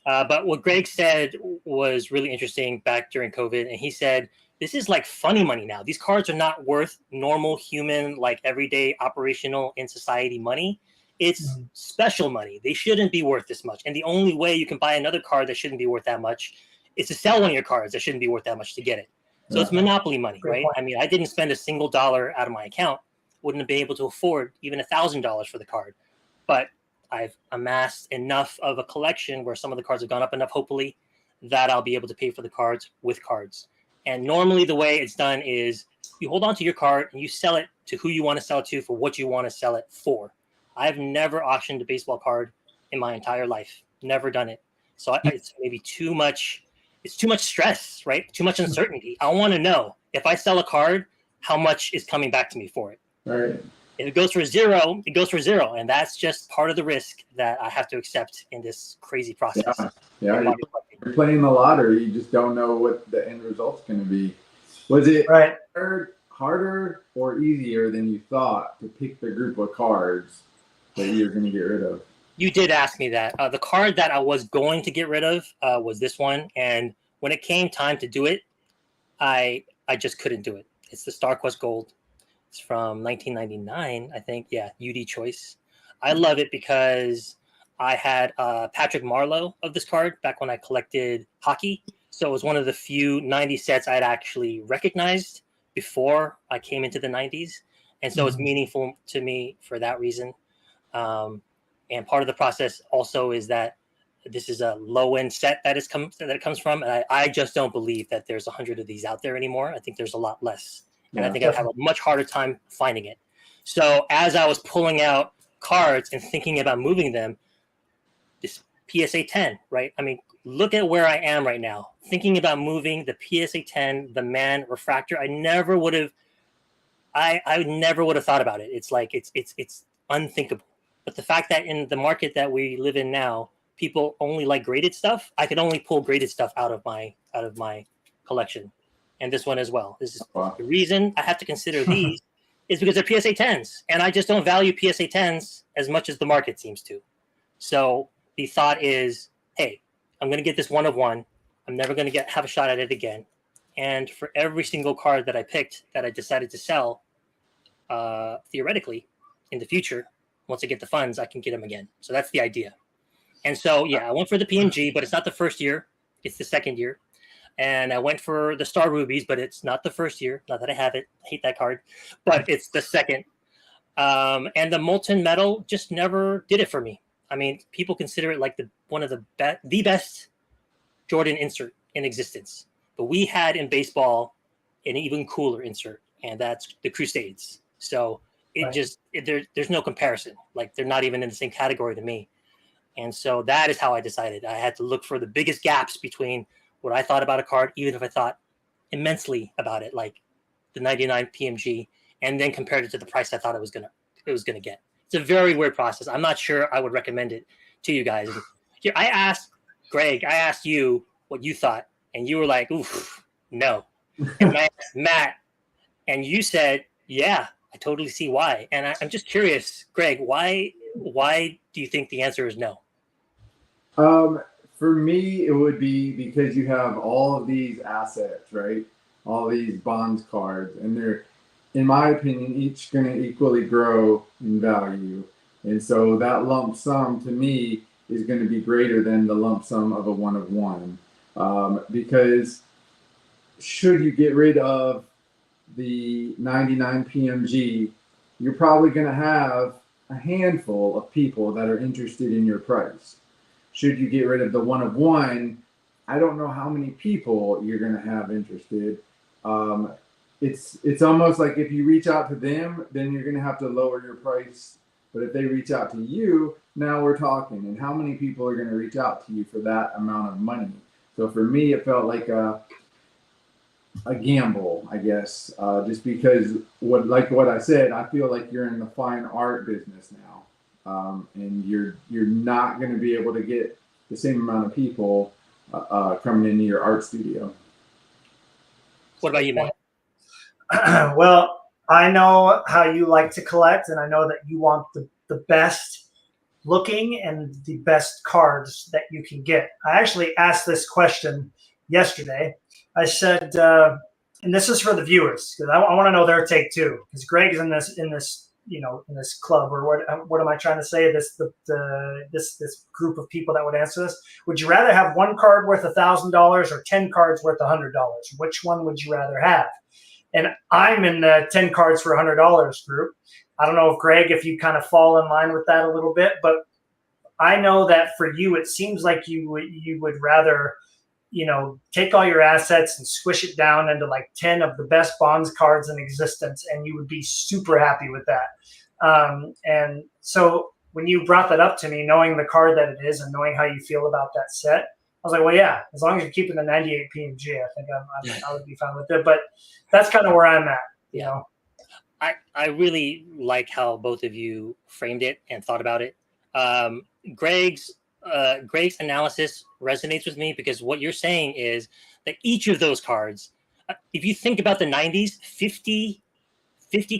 But what Greg said was really interesting back during COVID, and he said, this is like funny money now. These cards are not worth normal human, like everyday operational in society money. It's special money. They shouldn't be worth this much. And the only way you can buy another card that shouldn't be worth that much is to sell one of your cards that shouldn't be worth that much to get it. So it's monopoly money, right? I mean, I didn't spend a single dollar out of my account. Wouldn't have been able to afford even $1,000 for the card. But I've amassed enough of a collection where some of the cards have gone up enough, hopefully, that I'll be able to pay for the cards with cards. And normally the way it's done is you hold on to your card and you sell it to who you want to sell it to for what you want to sell it for. I've never auctioned a baseball card in my entire life. Never done it. So it's maybe too much. It's too much stress, right? Too much uncertainty. I want to know if I sell a card, how much is coming back to me for it. Right. If it goes for zero, it goes for zero, and that's just part of the risk that I have to accept in this crazy process. Yeah, you're playing the lottery. You just don't know what the end result's going to be. Was it Right. harder or easier than you thought to pick the group of cards that you're going to get rid of? You did ask me that. The card that I was going to get rid of was this one, and when it came time to do it, I just couldn't do it. It's the StarQuest Gold. It's from 1999, I think. Yeah, UD Choice. I love it because I had Patrick Marleau of this card back when I collected hockey. So it was one of the few 90s sets I'd actually recognized before I came into the 90s. And so it's meaningful to me for that reason. And part of the process also is that this is a low-end set that it comes from. And I just don't believe that there's 100 of these out there anymore. I think there's a lot less. And I think I'd have a much harder time finding it. So as I was pulling out cards and thinking about moving them, this PSA 10, right? I mean, look at where I am right now. Thinking about moving the PSA 10, the Man Refractor, I never would have thought about it. It's like it's unthinkable. But the fact that in the market that we live in now, people only like graded stuff, I could only pull graded stuff out of my collection. And this one as well. This is the reason I have to consider these is because they're PSA 10s. And I just don't value PSA 10s as much as the market seems to. So the thought is, hey, I'm going to get this one of one. I'm never going to have a shot at it again. And for every single card that I picked that I decided to sell, theoretically, in the future, once I get the funds, I can get them again. So that's the idea. And so, yeah, I went for the PMG, but it's not the first year. It's the second year. And I went for the Star Rubies, but it's not the first year. Not that I have it. I hate that card. But it's the second. And the Molten Metal just never did it for me. I mean, people consider it like one of the best Jordan insert in existence. But we had in baseball an even cooler insert, and that's the Crusades. So there's no comparison. Like, they're not even in the same category to me. And so that is how I decided. I had to look for the biggest gaps between what I thought about a card, even if I thought immensely about it, like the 99 PMG, and then compared it to the price I thought it was gonna get. It's a very weird process. I'm not sure I would recommend it to you guys. Here, I asked Greg, I asked you what you thought, and you were like, "Oof, no." And I asked Matt, and you said, "Yeah, I totally see why." And I'm just curious, Greg, why do you think the answer is no? For me, it would be because you have all of these assets, right? All these bonds cards, and they're, in my opinion, each going to equally grow in value. And so that lump sum to me is going to be greater than the lump sum of a one of one. Because should you get rid of the 99 PMG, you're probably going to have a handful of people that are interested in your price. Should you get rid of the one of one, I don't know how many people you're going to have interested. It's almost like if you reach out to them, then you're going to have to lower your price. But if they reach out to you, now we're talking. And how many people are going to reach out to you for that amount of money? So for me, it felt like a gamble, I guess, just because what I said, I feel like you're in the fine art business now. And you're not going to be able to get the same amount of people coming into your art studio. What about you, Matt? Well, I know how you like to collect, and I know that you want the best looking and the best cards that you can get. I actually asked this question yesterday. I said, and this is for the viewers, because I want to know their take too. Because Greg is in this club, or what am I trying to say? This group of people that would answer this. Would you rather have one card worth $1,000 or 10 cards worth $100? Which one would you rather have? And I'm in the 10 cards for $100 group. I don't know if Greg, if you kind of fall in line with that a little bit, but I know that for you, it seems like you would rather, take all your assets and squish it down into like 10 of the best bonds cards in existence, and you would be super happy with that. And so when you brought that up to me, knowing the card that it is and knowing how you feel about that set, I was like, well, yeah, as long as you're keeping the 98 PMG, I think I would be fine with it. But that's kind of where I'm at, you know. I really like how both of you framed it and thought about it. Um, Greg's Greg's analysis resonates with me because what you're saying is that each of those cards, if you think about the 90s, 50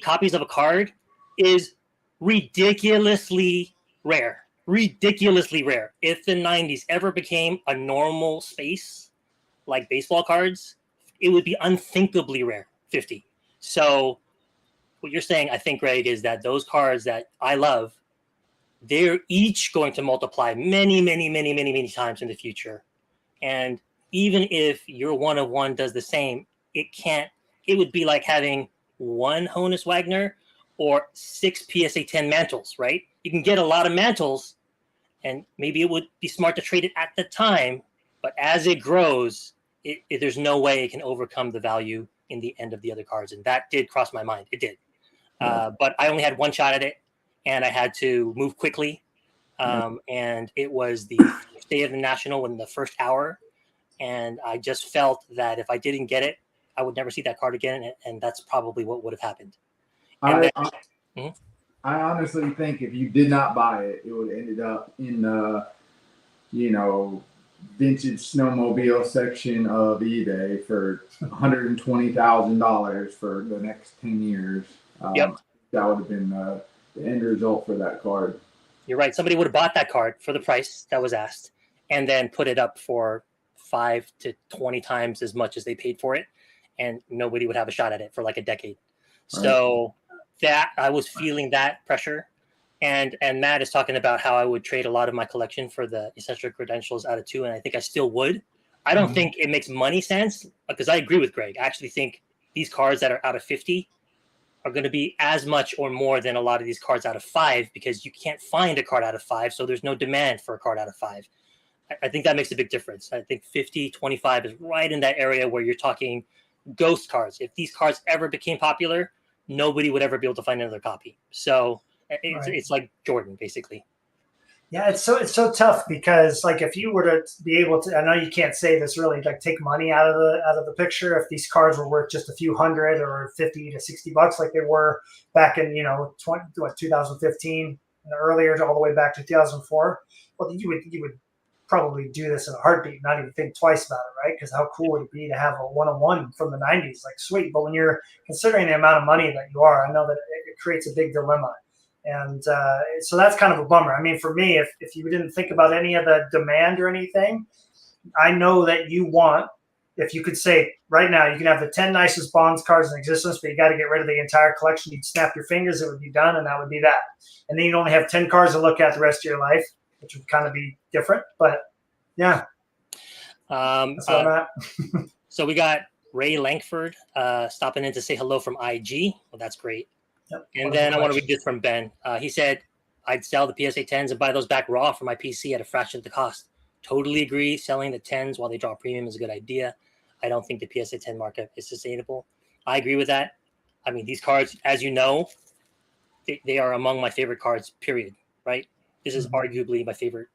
copies of a card is ridiculously rare. Ridiculously rare. If the 90s ever became a normal space like baseball cards, it would be unthinkably rare. 50. So what you're saying, I think, Greg, is that those cards that I love, they're each going to multiply many, many, many, many, many times in the future. And even if your one of one does the same, it would be like having one Honus Wagner or 6 PSA 10 mantles, right? You can get a lot of mantles, and maybe it would be smart to trade it at the time, but as it grows, there's no way it can overcome the value in the end of the other cards. And that did cross my mind. It did. But I only had one shot at it, and I had to move quickly. And it was the first day of the National in the first hour. And I just felt that if I didn't get it, I would never see that card again. And that's probably what would have happened. And I honestly think if you did not buy it, it would have ended up in the, vintage snowmobile section of eBay for $120,000 for the next 10 years. Yep. That would have been the end result for that card. You're right. Somebody would have bought that card for the price that was asked and then put it up for 5 to 20 times as much as they paid for it. And nobody would have a shot at it for like a decade. Right. So that I was feeling that pressure. And Matt is talking about how I would trade a lot of my collection for the Eccentric Credentials out of 2. And I think I still would. I don't think it makes money sense because I agree with Greg. I actually think these cards that are out of 50 are going to be as much or more than a lot of these cards out of 5 because you can't find a card out of 5. So there's no demand for a card out of 5. I think that makes a big difference. I think 50, 25 is right in that area where you're talking ghost cards. If these cards ever became popular, nobody would ever be able to find another copy. So it's like Jordan, basically. Yeah, it's so tough because like if you were to be able to, I know you can't say this really, like take money out of the picture. If these cards were worth just a few hundred or $50 to $60 like they were back in 2015 and earlier, all the way back to 2004, well you would probably do this in a heartbeat, not even think twice about it, right? Because how cool would it be to have a one-on-one from the 90s? Like sweet, but when you're considering the amount of money that you are, I know that it creates a big dilemma. And so that's kind of a bummer. I mean, for me, if you didn't think about any of the demand or anything, I know that you want, if you could say right now, you can have the 10 nicest Bonds cards in existence, but you got to get rid of the entire collection. You'd snap your fingers, it would be done, and that would be that. And then you'd only have 10 cards to look at the rest of your life, which would kind of be different. But yeah, that's where I'm at. So we got Ray Langford stopping in to say hello from IG. Well, that's great. Yep. And then I want to read this from Ben. He said, I'd sell the PSA 10s and buy those back raw for my PC at a fraction of the cost. Totally agree. Selling the 10s while they draw a premium is a good idea. I don't think the PSA 10 market is sustainable. I agree with that. I mean, these cards, as you know, they are among my favorite cards, period, right? This is arguably my favorite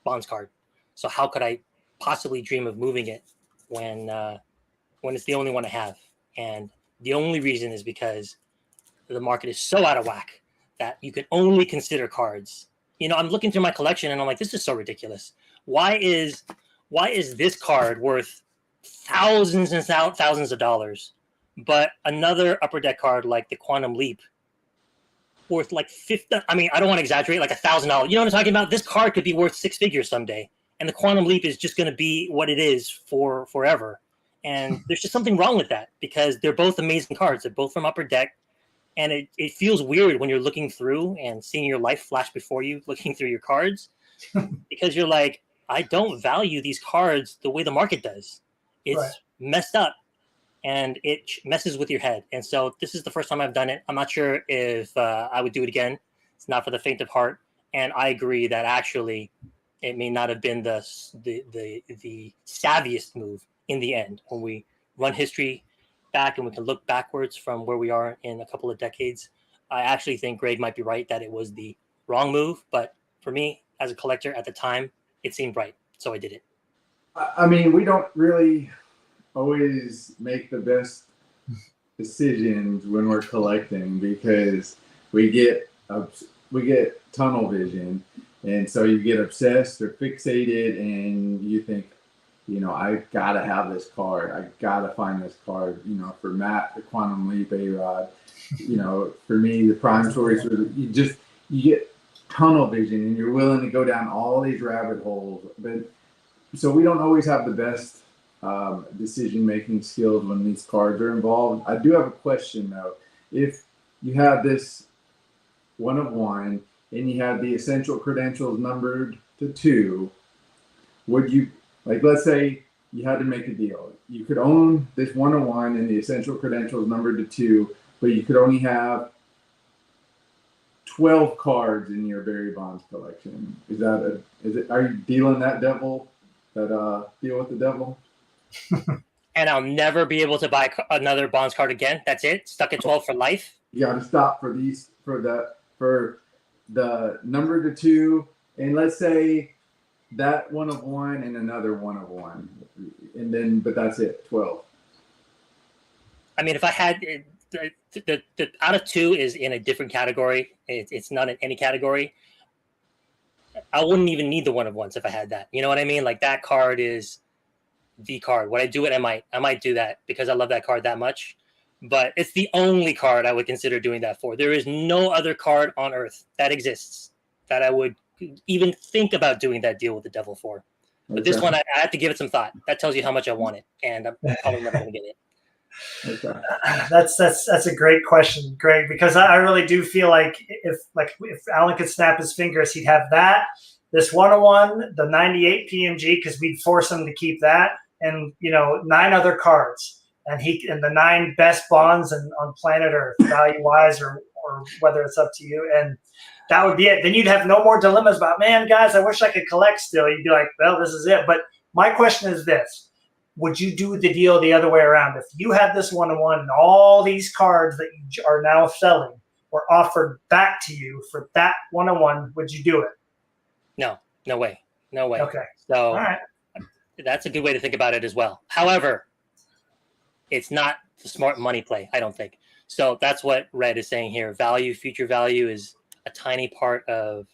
Bonds card. So how could I possibly dream of moving it when it's the only one I have? And the only reason is because the market is so out of whack that you can only consider cards. I'm looking through my collection and I'm like, this is so ridiculous. Why is this card worth thousands and thousands of dollars, but another Upper Deck card like the Quantum Leap worth like 50? I mean, I don't want to exaggerate, like $1,000. You know what I'm talking about? This card could be worth 6 figures someday, and the Quantum Leap is just going to be what it is for forever. And there's just something wrong with that because they're both amazing cards. They're both from Upper Deck. And it feels weird when you're looking through and seeing your life flash before you, looking through your cards, because you're like, I don't value these cards the way the market does. It's messed up, and it messes with your head. And so this is the first time I've done it. I'm not sure if I would do it again. It's not for the faint of heart. And I agree that actually it may not have been the savviest move in the end when we run history back and we can look backwards from where we are in a couple of decades. I actually think Greg might be right that it was the wrong move, but for me as a collector at the time, it seemed right. So I did it. I mean, we don't really always make the best decisions when we're collecting because we get tunnel vision, and so you get obsessed or fixated, and you think, I gotta have this card. I gotta find this card. For Matt, the Quantum Leap A-Rod. For me, the Prime Choice. You get tunnel vision, and you're willing to go down all these rabbit holes. But so we don't always have the best decision-making skills when these cards are involved. I do have a question though. If you had this 1 of 1 and you had the essential credentials numbered to 2, would you, let's say you had to make a deal. You could own this 1 of 1 and the essential credentials numbered to 2, but you could only have 12 cards in your Barry Bonds collection. Are you dealing that deal with the devil? And I'll never be able to buy another Bonds card again. That's it. Stuck at 12 for life. You got to stop for the number to 2, and let's say that 1 of 1 and another 1 of 1, and then but that's it. 12. I mean, if I had the out of 2 is in a different category. It's not in any category. I wouldn't even need the 1 of 1s if I had that. You know what I mean? Like, that card is the card. Would I do it? I might do that because I love that card that much. But it's the only card I would consider doing that for. There is no other card on earth that exists that I would even think about doing that deal with the devil for. But this one, I have to give it some thought. That tells you how much I want it, and I'm probably never going to get it. Okay. That's a great question, Greg, because I really do feel like if Alan could snap his fingers, he'd have that, this 101, the 98 PMG, because we'd force him to keep that, and 9 other cards, and the 9 best bonds on planet Earth, value wise, or whether it's up to you, and that would be it. Then you'd have no more dilemmas about, man, guys, I wish I could collect still. You'd be like, well, this is it. But my question is this. Would you do the deal the other way around? If you had this 101 and all these cards that you are now selling were offered back to you for that 101, would you do it? No way. Okay. So all right. That's a good way to think about it as well. However, it's not the smart money play, I don't think. So that's what Red is saying here. Future value is a tiny part of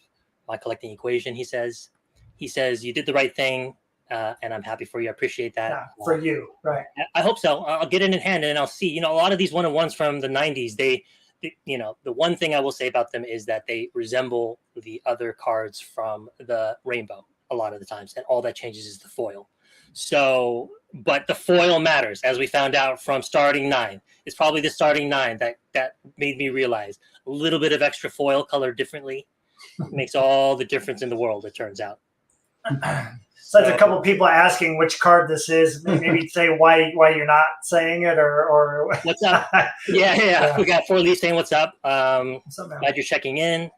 my collecting equation, he says. He says, you did the right thing. And I'm happy for you. I appreciate that. Yeah, for you, right? I hope so. I'll get it in hand, and I'll see. A lot of these 101s from the '90s, the one thing I will say about them is that they resemble the other cards from the Rainbow a lot of the times, and all that changes is the foil. So, but the foil matters, as we found out from starting 9. It's probably the starting 9 that made me realize a little bit of extra foil colored differently makes all the difference in the world. It turns out. So there's a couple of people asking which card this is. Maybe say why you're not saying it or what's up? Yeah. We got 4 Leafs saying what's up. Glad you're checking in.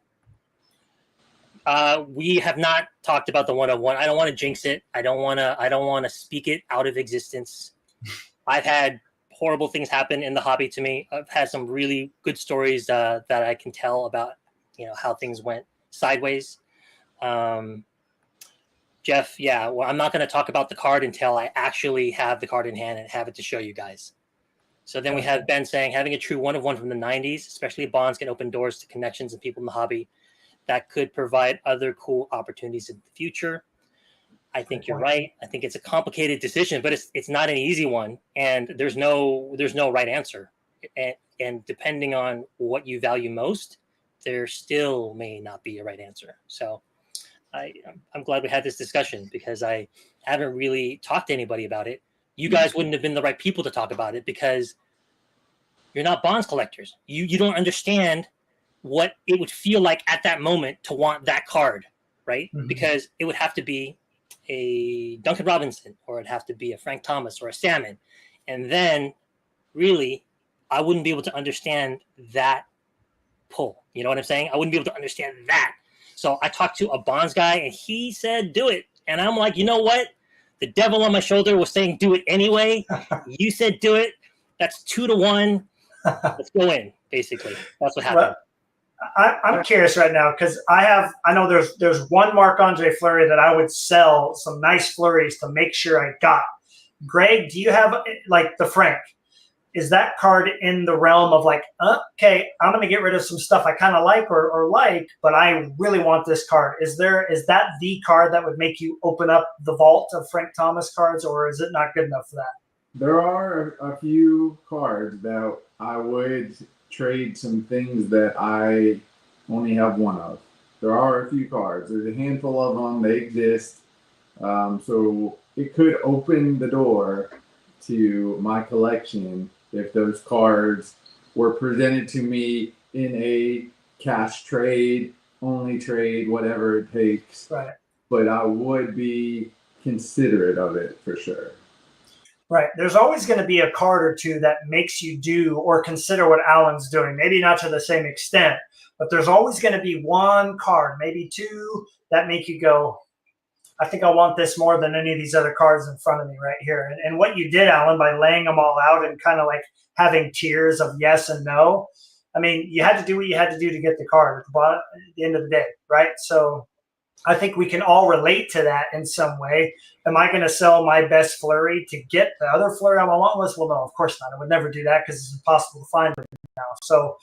We have not talked about the 101. I don't want to jinx it. I don't want to speak it out of existence. I've had horrible things happen in the hobby to me. I've had some really good stories that I can tell about, how things went sideways. Jeff, I'm not going to talk about the card until I actually have the card in hand and have it to show you guys. So then we have Ben saying, having a true 1 of 1 from the 90s, especially bonds, can open doors to connections and people in the hobby that could provide other cool opportunities in the future. I think you're right. I think it's a complicated decision, but it's not an easy one, and there's no right answer. And depending on what you value most, there still may not be a right answer. So I'm glad we had this discussion because I haven't really talked to anybody about it. You guys wouldn't have been the right people to talk about it because you're not bonds collectors. You don't understand what it would feel like at that moment to want that card, right? Mm-hmm. Because it would have to be a Duncan Robinson, or it'd have to be a Frank Thomas or a Salmon. And then really, I wouldn't be able to understand that pull. You know what I'm saying? I wouldn't be able to understand that. So I talked to a bonds guy and he said, do it. And I'm like, you know what? The devil on my shoulder was saying, do it anyway. You said, do it. That's 2 to 1. Let's go in, basically. That's what happened. Well, I'm curious right now because I know there's one Marc-Andre Fleury that I would sell some nice flurries to make sure I got. Greg, do you have like the Frank? is that card in the realm of like, okay, I'm going to get rid of some stuff I kind of like or like, but I really want this card. Is that the card that would make you open up the vault of Frank Thomas cards, or is it not good enough for that? There are a few cards that I would trade some things that I only have one of. There are a few cards. There's a handful of them. They exist. So it could open the door to my collection if those cards were presented to me in a cash trade, only trade, whatever it takes. Right. But I would be considerate of it for sure. Right. There's always going to be a card or two that makes you do or consider what Alan's doing. Maybe not to the same extent, but there's always going to be one card, maybe two, that make you go, I think I want this more than any of these other cards in front of me right here. And what you did, Alan, by laying them all out and kind of like having tiers of yes and no, I mean, you had to do what you had to do to get the card at the end of the day, right? So I think we can all relate to that in some way. Am I going to sell my best flurry to get the other flurry on my want list? Well, no, of course not. I would never do that because it's impossible to find it now. So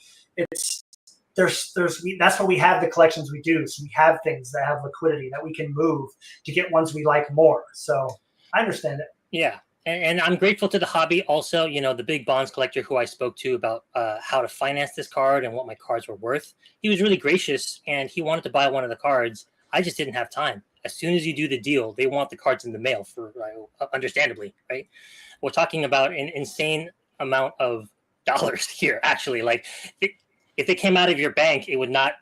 that's why we have the collections we do. So we have things that have liquidity that we can move to get ones we like more. So I understand it. Yeah. And I'm grateful to the hobby also, the big bonds collector who I spoke to about how to finance this card and what my cards were worth. He was really gracious and he wanted to buy one of the cards. I just didn't have time. As soon as you do the deal, they want the cards in the mail for understandably, right? We're talking about an insane amount of dollars here, actually. Like if they came out of your bank, it would not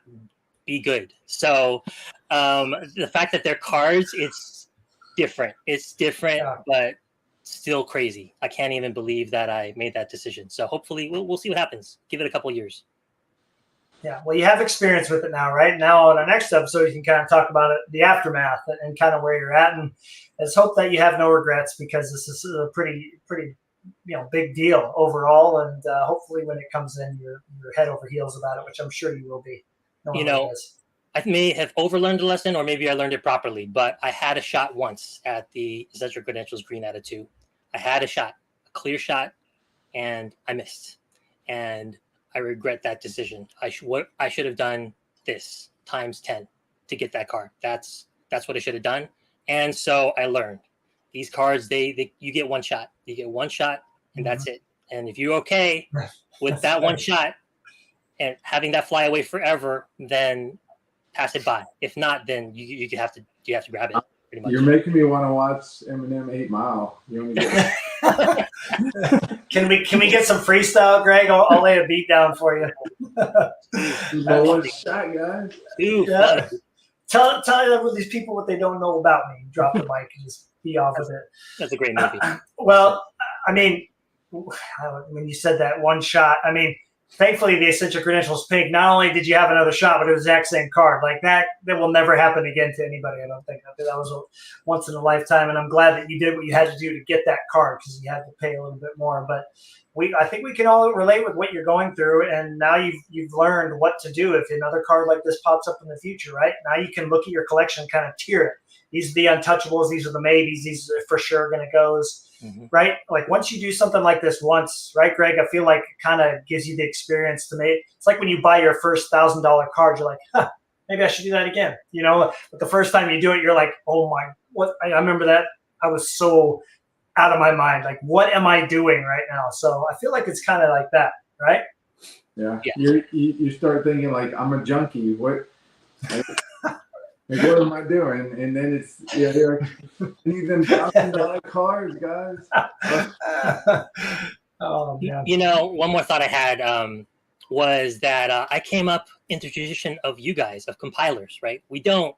be good. So the fact that they're cards, it's different. It's different, but still crazy. I can't even believe that I made that decision. So hopefully we'll see what happens. Give it a couple of years. Yeah, well, you have experience with it now, right? Now on our next episode, you can kind of talk about it, the aftermath and kind of where you're at. And let's hope that you have no regrets because this is a pretty big deal overall. And hopefully when it comes in, you're head over heels about it, which I'm sure you will be. I may have overlearned a lesson or maybe I learned it properly, but I had a shot once at the Essential Credentials Green out of 2. I had a shot, a clear shot, and I missed. And I regret that decision. I should have done this times 10 to get that card. That's what I should have done. And so I learned these cards, you get one shot. You get one shot and that's it. And if you're okay with that one shot and having that fly away forever, then pass it by. If not, then you have to grab it. Pretty much. You're making me want to watch Eminem 8 Mile. You only get Can we get some freestyle, Greg? I'll lay a beat down for you. One shot, guys. Yeah. Tell these people what they don't know about me. Drop the mic and just be off with it. That's a great movie. Well, I mean, when you said that one shot, I mean, thankfully the Essential Credentials Pink, not only did you have another shot, but it was the exact same card. Like that will never happen again to anybody, I don't think. That was a once in a lifetime, and I'm glad that you did what you had to do to get that card because you had to pay a little bit more. But I think we can all relate with what you're going through, and now you've learned what to do if another card like this pops up in the future, right? Now you can look at your collection and kind of tier it. These are the untouchables, these are the maybes, these are for sure going to goes. Right? Like once you do something like this once, right, Greg, I feel like it kind of gives you the experience to make. It's like when you buy your first $1,000 card, you're like, maybe I should do that again. But the first time you do it, you're like, oh my, what? I remember that. I was so out of my mind. Like, what am I doing right now? So I feel like it's kind of like that, right? Yeah. You start thinking like, I'm a junkie. What am I doing? And then it's they're even $1,000 cards, guys. Oh man. One more thought I had was that I came up in the tradition of you guys, of compilers, right? We don't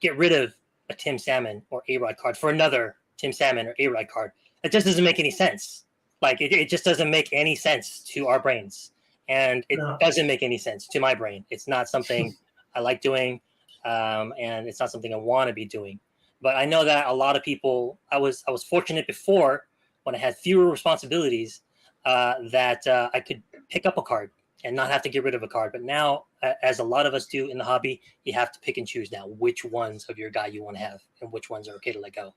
get rid of a Tim Salmon or A-Rod card for another Tim Salmon or A-Rod card. It just doesn't make any sense. Like it just doesn't make any sense to our brains, and it doesn't make any sense to my brain. It's not something I like doing. And it's not something I want to be doing. But I know that a lot of people, I was fortunate before when I had fewer responsibilities that I could pick up a card and not have to get rid of a card. But now, as a lot of us do in the hobby, you have to pick and choose now which ones of your guy you want to have and which ones are okay to let go.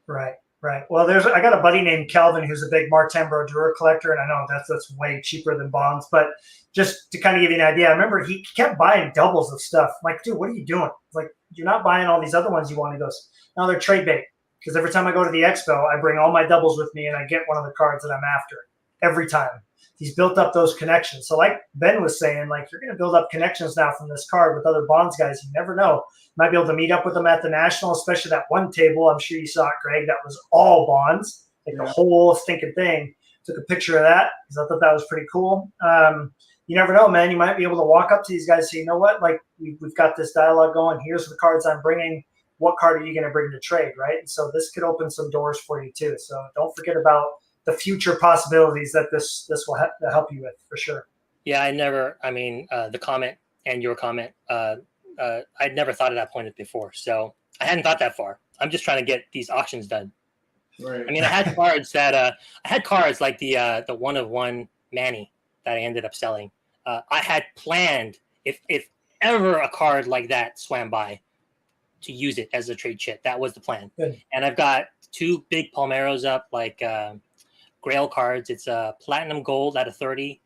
Right. Right. Well, I got a buddy named Kelvin who's a big Martin Brodeur collector, and I know that's way cheaper than Bonds, but just to kind of give you an idea, I remember he kept buying doubles of stuff. I'm like, dude, what are you doing? Like, you're not buying all these other ones you want. He goes, no, they're trade bait. Because every time I go to the expo, I bring all my doubles with me and I get one of the cards that I'm after every time. He's built up those connections. So like Ben was saying, like, you're going to build up connections now from this card with other Bonds guys. You never know. You might be able to meet up with them at the National, especially that one table. I'm sure you saw it, Greg. That was all Bonds, like the whole stinking thing. Took a picture of that because I thought that was pretty cool. You never know, man. You might be able to walk up to these guys and say, you know what? Like, we've got this dialogue going. Here's the cards I'm bringing. What card are you going to bring to trade, right? And so this could open some doors for you too. So don't forget about the future possibilities that this will help you with, for sure. Yeah, the comment and your comment, I'd never thought of that point before. So I hadn't thought that far. I'm just trying to get these auctions done. Right. I mean, I had cards like the 1-of-1 Manny that I ended up selling. I had planned, if ever a card like that swam by, to use it as a trade chit. That was the plan. Good. And I've got 2 big Palmeros up, like Grail cards. It's a platinum gold out of 30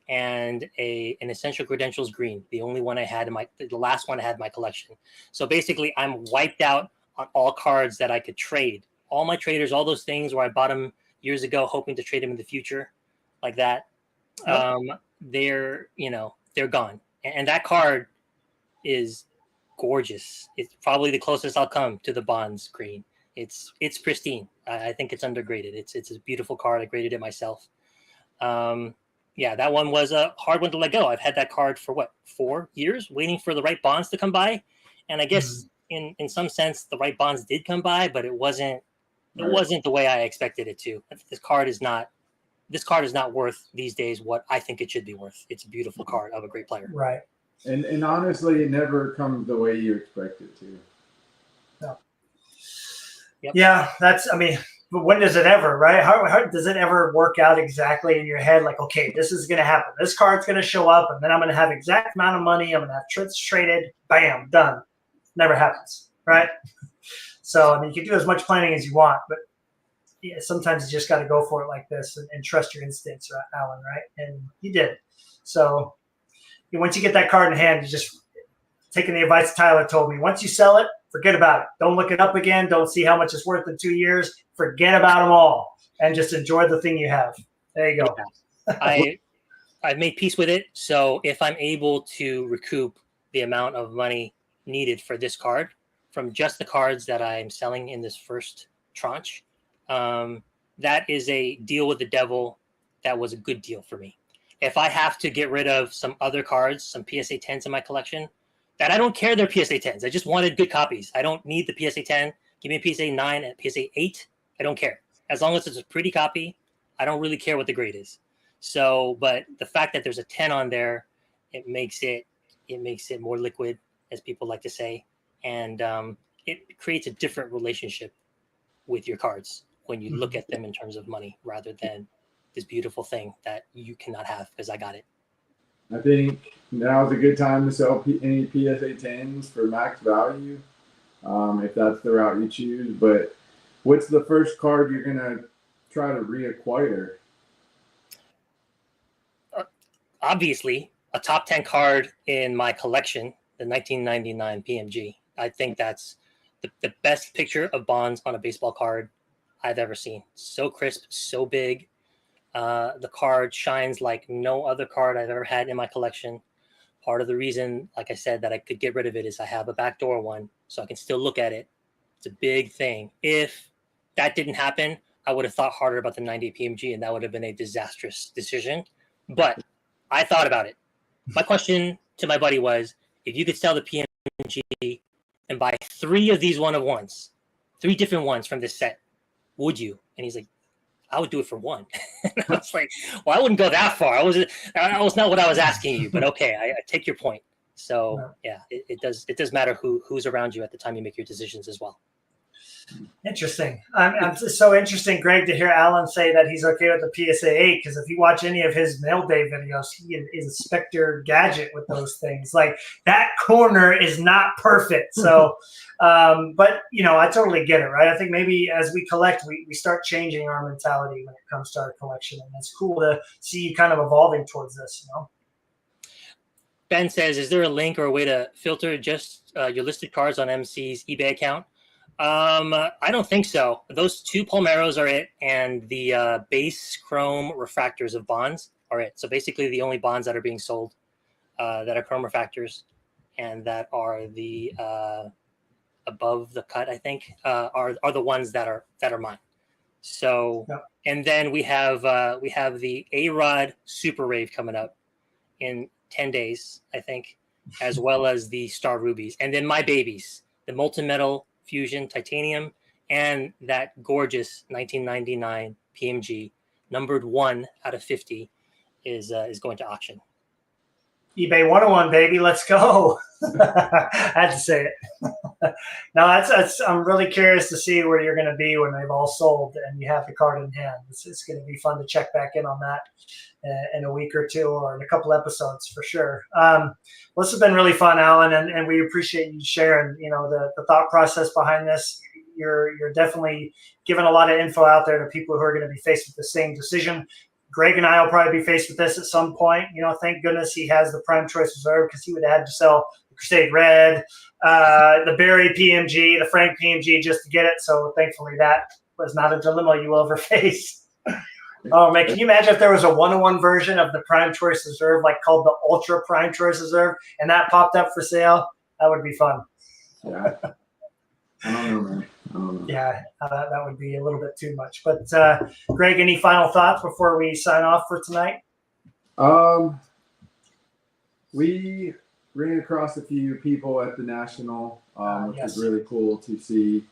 and an essential credentials green. The only one I had the last one I had in my collection. So basically I'm wiped out on all cards that I could trade. All my traders, all those things where I bought them years ago, hoping to trade them in the future like that. They're gone. And that card is gorgeous. It's probably the closest I'll come to the Bonds green. It's pristine. I think it's undergraded. It's a beautiful card. I graded it myself. That one was a hard one to let go. I've had that card for 4 years, waiting for the right Bonds to come by. And I guess in some sense the right Bonds did come by, but it wasn't the way I expected it to. This card is not worth these days what I think it should be worth. It's a beautiful card of a great player. Right. And honestly, it never comes the way you expect it to. No. Yep. Yeah, but when does it ever, right? How does it ever work out exactly in your head? Like, okay, this is going to happen. This card's going to show up, and then I'm going to have exact amount of money. I'm going to have trips traded. Bam, done. Never happens, right? So, you can do as much planning as you want, but yeah, sometimes you just got to go for it like this and trust your instincts, Alan, right? And you did. So once you get that card in hand, you just taking the advice Tyler told me. Once you sell it, forget about it. Don't look it up again. Don't see how much it's worth in 2 years. Forget about them all and just enjoy the thing you have. There you go. Yeah. I've made peace with it. So if I'm able to recoup the amount of money needed for this card from just the cards that I'm selling in this first tranche, that is a deal with the devil. That was a good deal for me. If I have to get rid of some other cards, some PSA 10s in my collection, that I don't care they're PSA 10s. I just wanted good copies. I don't need the PSA 10. Give me a PSA 9 and PSA 8. I don't care. As long as it's a pretty copy, I don't really care what the grade is. So, but the fact that there's a 10 on there, it makes it more liquid, as people like to say. And it creates a different relationship with your cards when you look at them in terms of money rather than this beautiful thing that you cannot have because I got it. I think now is a good time to sell any PSA 10s for max value, if that's the route you choose. But what's the first card you're going to try to reacquire? Obviously, a top 10 card in my collection, the 1999 PMG. I think that's the best picture of Bonds on a baseball card I've ever seen. So crisp, so big. The card shines like no other card I've ever had in my collection. Part of the reason, like I said, that I could get rid of it is I have a backdoor one, so I can still look at it. It's a big thing. If that didn't happen, I would have thought harder about the 98 PMG, and that would have been a disastrous decision. But I thought about it. My question to my buddy was, if you could sell the PMG and buy 3 of these 1-of-1s, 3 different ones from this set, would you? And he's like, I would do it for 1. And I was like, well, I wouldn't go that far. That was not what I was asking you, but okay, I take your point. So yeah, it does matter who's around you at the time you make your decisions as well. Interesting. It's so interesting, Greg, to hear Alan say that he's okay with the PSA 8, because if you watch any of his mail day videos, he is Inspector Gadget with those things. Like, that corner is not perfect. So But I totally get it, right? I think maybe as we collect, we start changing our mentality when it comes to our collection, and it's cool to see you kind of evolving towards this. Ben says, is there a link or a way to filter just your listed cards on MC's eBay account? I don't think so. Those 2 Palmeros are it, and the base chrome refractors of bonds are it. So basically the only bonds that are being sold that are chrome refractors and that are the above the cut, I think, are the ones that are mine. So, Yeah. And then we have the A-Rod Super Rave coming up in 10 days, I think, as well as the Star Rubies. And then my babies, the Molten Metal Fusion Titanium and that gorgeous 1999 PMG, numbered 1 out of 50, is going to auction. eBay 101, baby, let's go. I had to say it. No, I'm really curious to see where you're going to be when they've all sold and you have the card in hand. It's going to be fun to check back in on that in a week or two or in a couple episodes for sure. Well, this has been really fun, Alan, and we appreciate you sharing, the thought process behind this. You're definitely giving a lot of info out there to people who are going to be faced with the same decision. Greg and I will probably be faced with this at some point. Thank goodness he has the Prime Choice Reserve, because he would have had to sell the Crusade Red, the Barry PMG, the Frank PMG just to get it. So thankfully that was not a dilemma you will ever face. Oh man, can you imagine if there was a 101 version of the Prime Choice Reserve, like called the Ultra Prime Choice Reserve, and that popped up for sale? That would be fun. Yeah. I don't know, man. I don't know. Yeah, that would be a little bit too much. But Greg, any final thoughts before we sign off for tonight? We ran across a few people at the National, which yes. was really cool to see.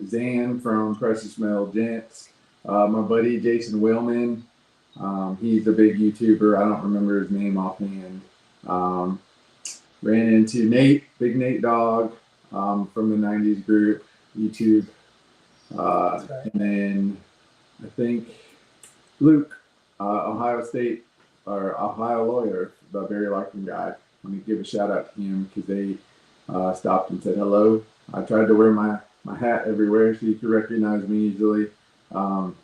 Zan from Precious Metal Gents, my buddy Jason Willman. He's a big YouTuber. I don't remember his name offhand. Ran into Nate, Big Nate Dog, from the 90s group, YouTube. Right. And then I think Luke, Ohio State or Ohio lawyer, the Barry Larkin guy. Let me give a shout out to him because they stopped and said hello. I tried to wear my hat everywhere so you could recognize me easily. So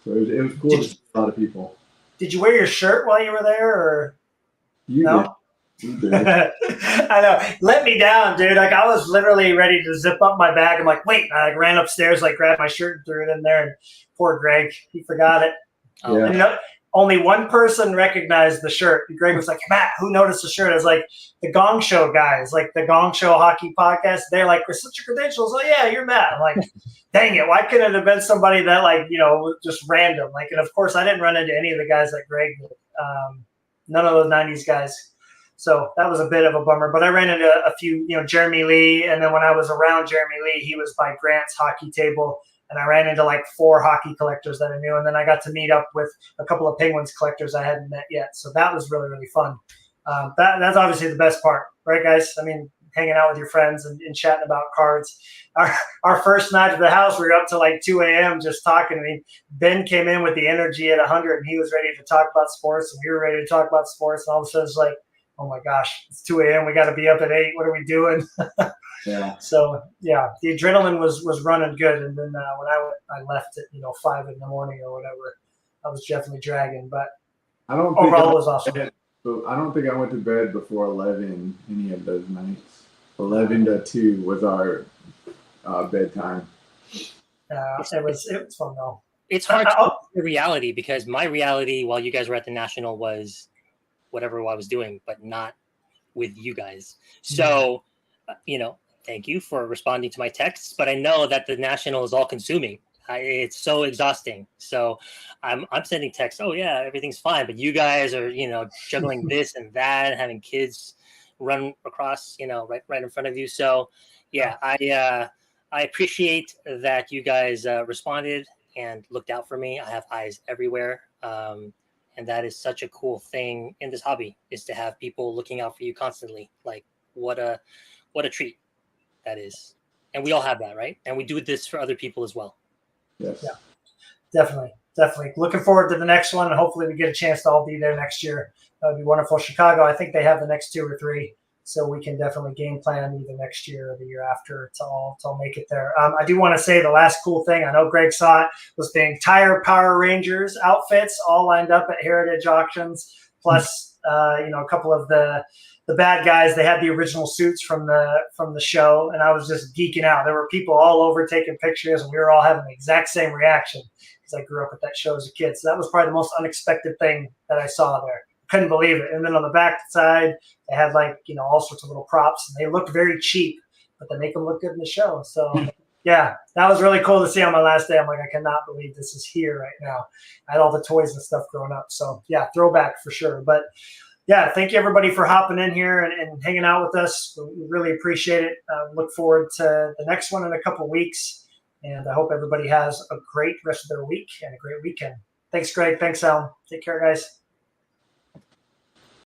it was cool to see a lot of people. Did you wear your shirt while you were there, or You no? did. You did. I know. Let me down, dude. Like, I was literally ready to zip up my bag. I'm like, wait. I ran upstairs, grabbed my shirt and threw it in there. And poor Greg, he forgot it. Oh, Yeah. And only one person recognized the shirt. Greg was like, Matt, who noticed the shirt? I was like, the Gong Show guys, like the Gong Show hockey podcast. They're like, what's your credentials? Oh, yeah, you're Matt. I'm like, dang it. Why couldn't it have been somebody that, was just random? And of course, I didn't run into any of the guys like Greg did. None of those 90s guys. So that was a bit of a bummer. But I ran into a few, Jeremy Lee. And then when I was around Jeremy Lee, he was by Grant's hockey table. And I ran into 4 hockey collectors that I knew. And then I got to meet up with a couple of Penguins collectors I hadn't met yet. So that was really, really fun. That's obviously the best part, right, guys? I mean, hanging out with your friends and chatting about cards. Our first night at the house, we were up to 2 a.m. just talking. I mean, Ben came in with the energy at 100, and he was ready to talk about sports, and we were ready to talk about sports. And all of a sudden, it's like, oh my gosh, it's 2 a.m. We got to be up at 8. What are we doing? Yeah. So yeah, the adrenaline was running good, and then when I left at 5 in the morning or whatever, I was definitely dragging. But I don't think overall, it was awesome. I don't think I went to bed before 11 any of those nights. 11 to 2 was our bedtime. It was fun though. it's hard to the reality, because my reality while you guys were at the National was whatever I was doing, but not with you guys. So, thank you for responding to my texts, but I know that the National is all consuming. It's so exhausting. So I'm sending texts. Oh yeah, everything's fine. But you guys are, juggling this and that, and having kids run across, right in front of you. So yeah, I appreciate that you guys responded and looked out for me. I have eyes everywhere. And that is such a cool thing in this hobby, is to have people looking out for you constantly. Like what a treat that is. And we all have that, right? And we do this for other people as well. Yes. Yeah, definitely. Looking forward to the next one, and hopefully we get a chance to all be there next year. That would be wonderful. Chicago, I think they have the next 2 or 3. So we can definitely game plan either next year or the year after to all make it there. I do want to say the last cool thing, I know Greg saw it, was the entire Power Rangers outfits all lined up at Heritage Auctions, plus a couple of the bad guys. They had the original suits from the show, and I was just geeking out. There were people all over taking pictures, and we were all having the exact same reaction because I grew up with that show as a kid. So that was probably the most unexpected thing that I saw there. Couldn't believe it. And then on the back side, they had all sorts of little props, and they looked very cheap, but they make them look good in the show. So yeah, that was really cool to see on my last day. I'm like, I cannot believe this is here right now. I had all the toys and stuff growing up. So yeah, throwback for sure. But yeah, thank you everybody for hopping in here and hanging out with us. We really appreciate it. Look forward to the next one in a couple weeks. And I hope everybody has a great rest of their week and a great weekend. Thanks, Greg. Thanks, Alan. Take care, guys.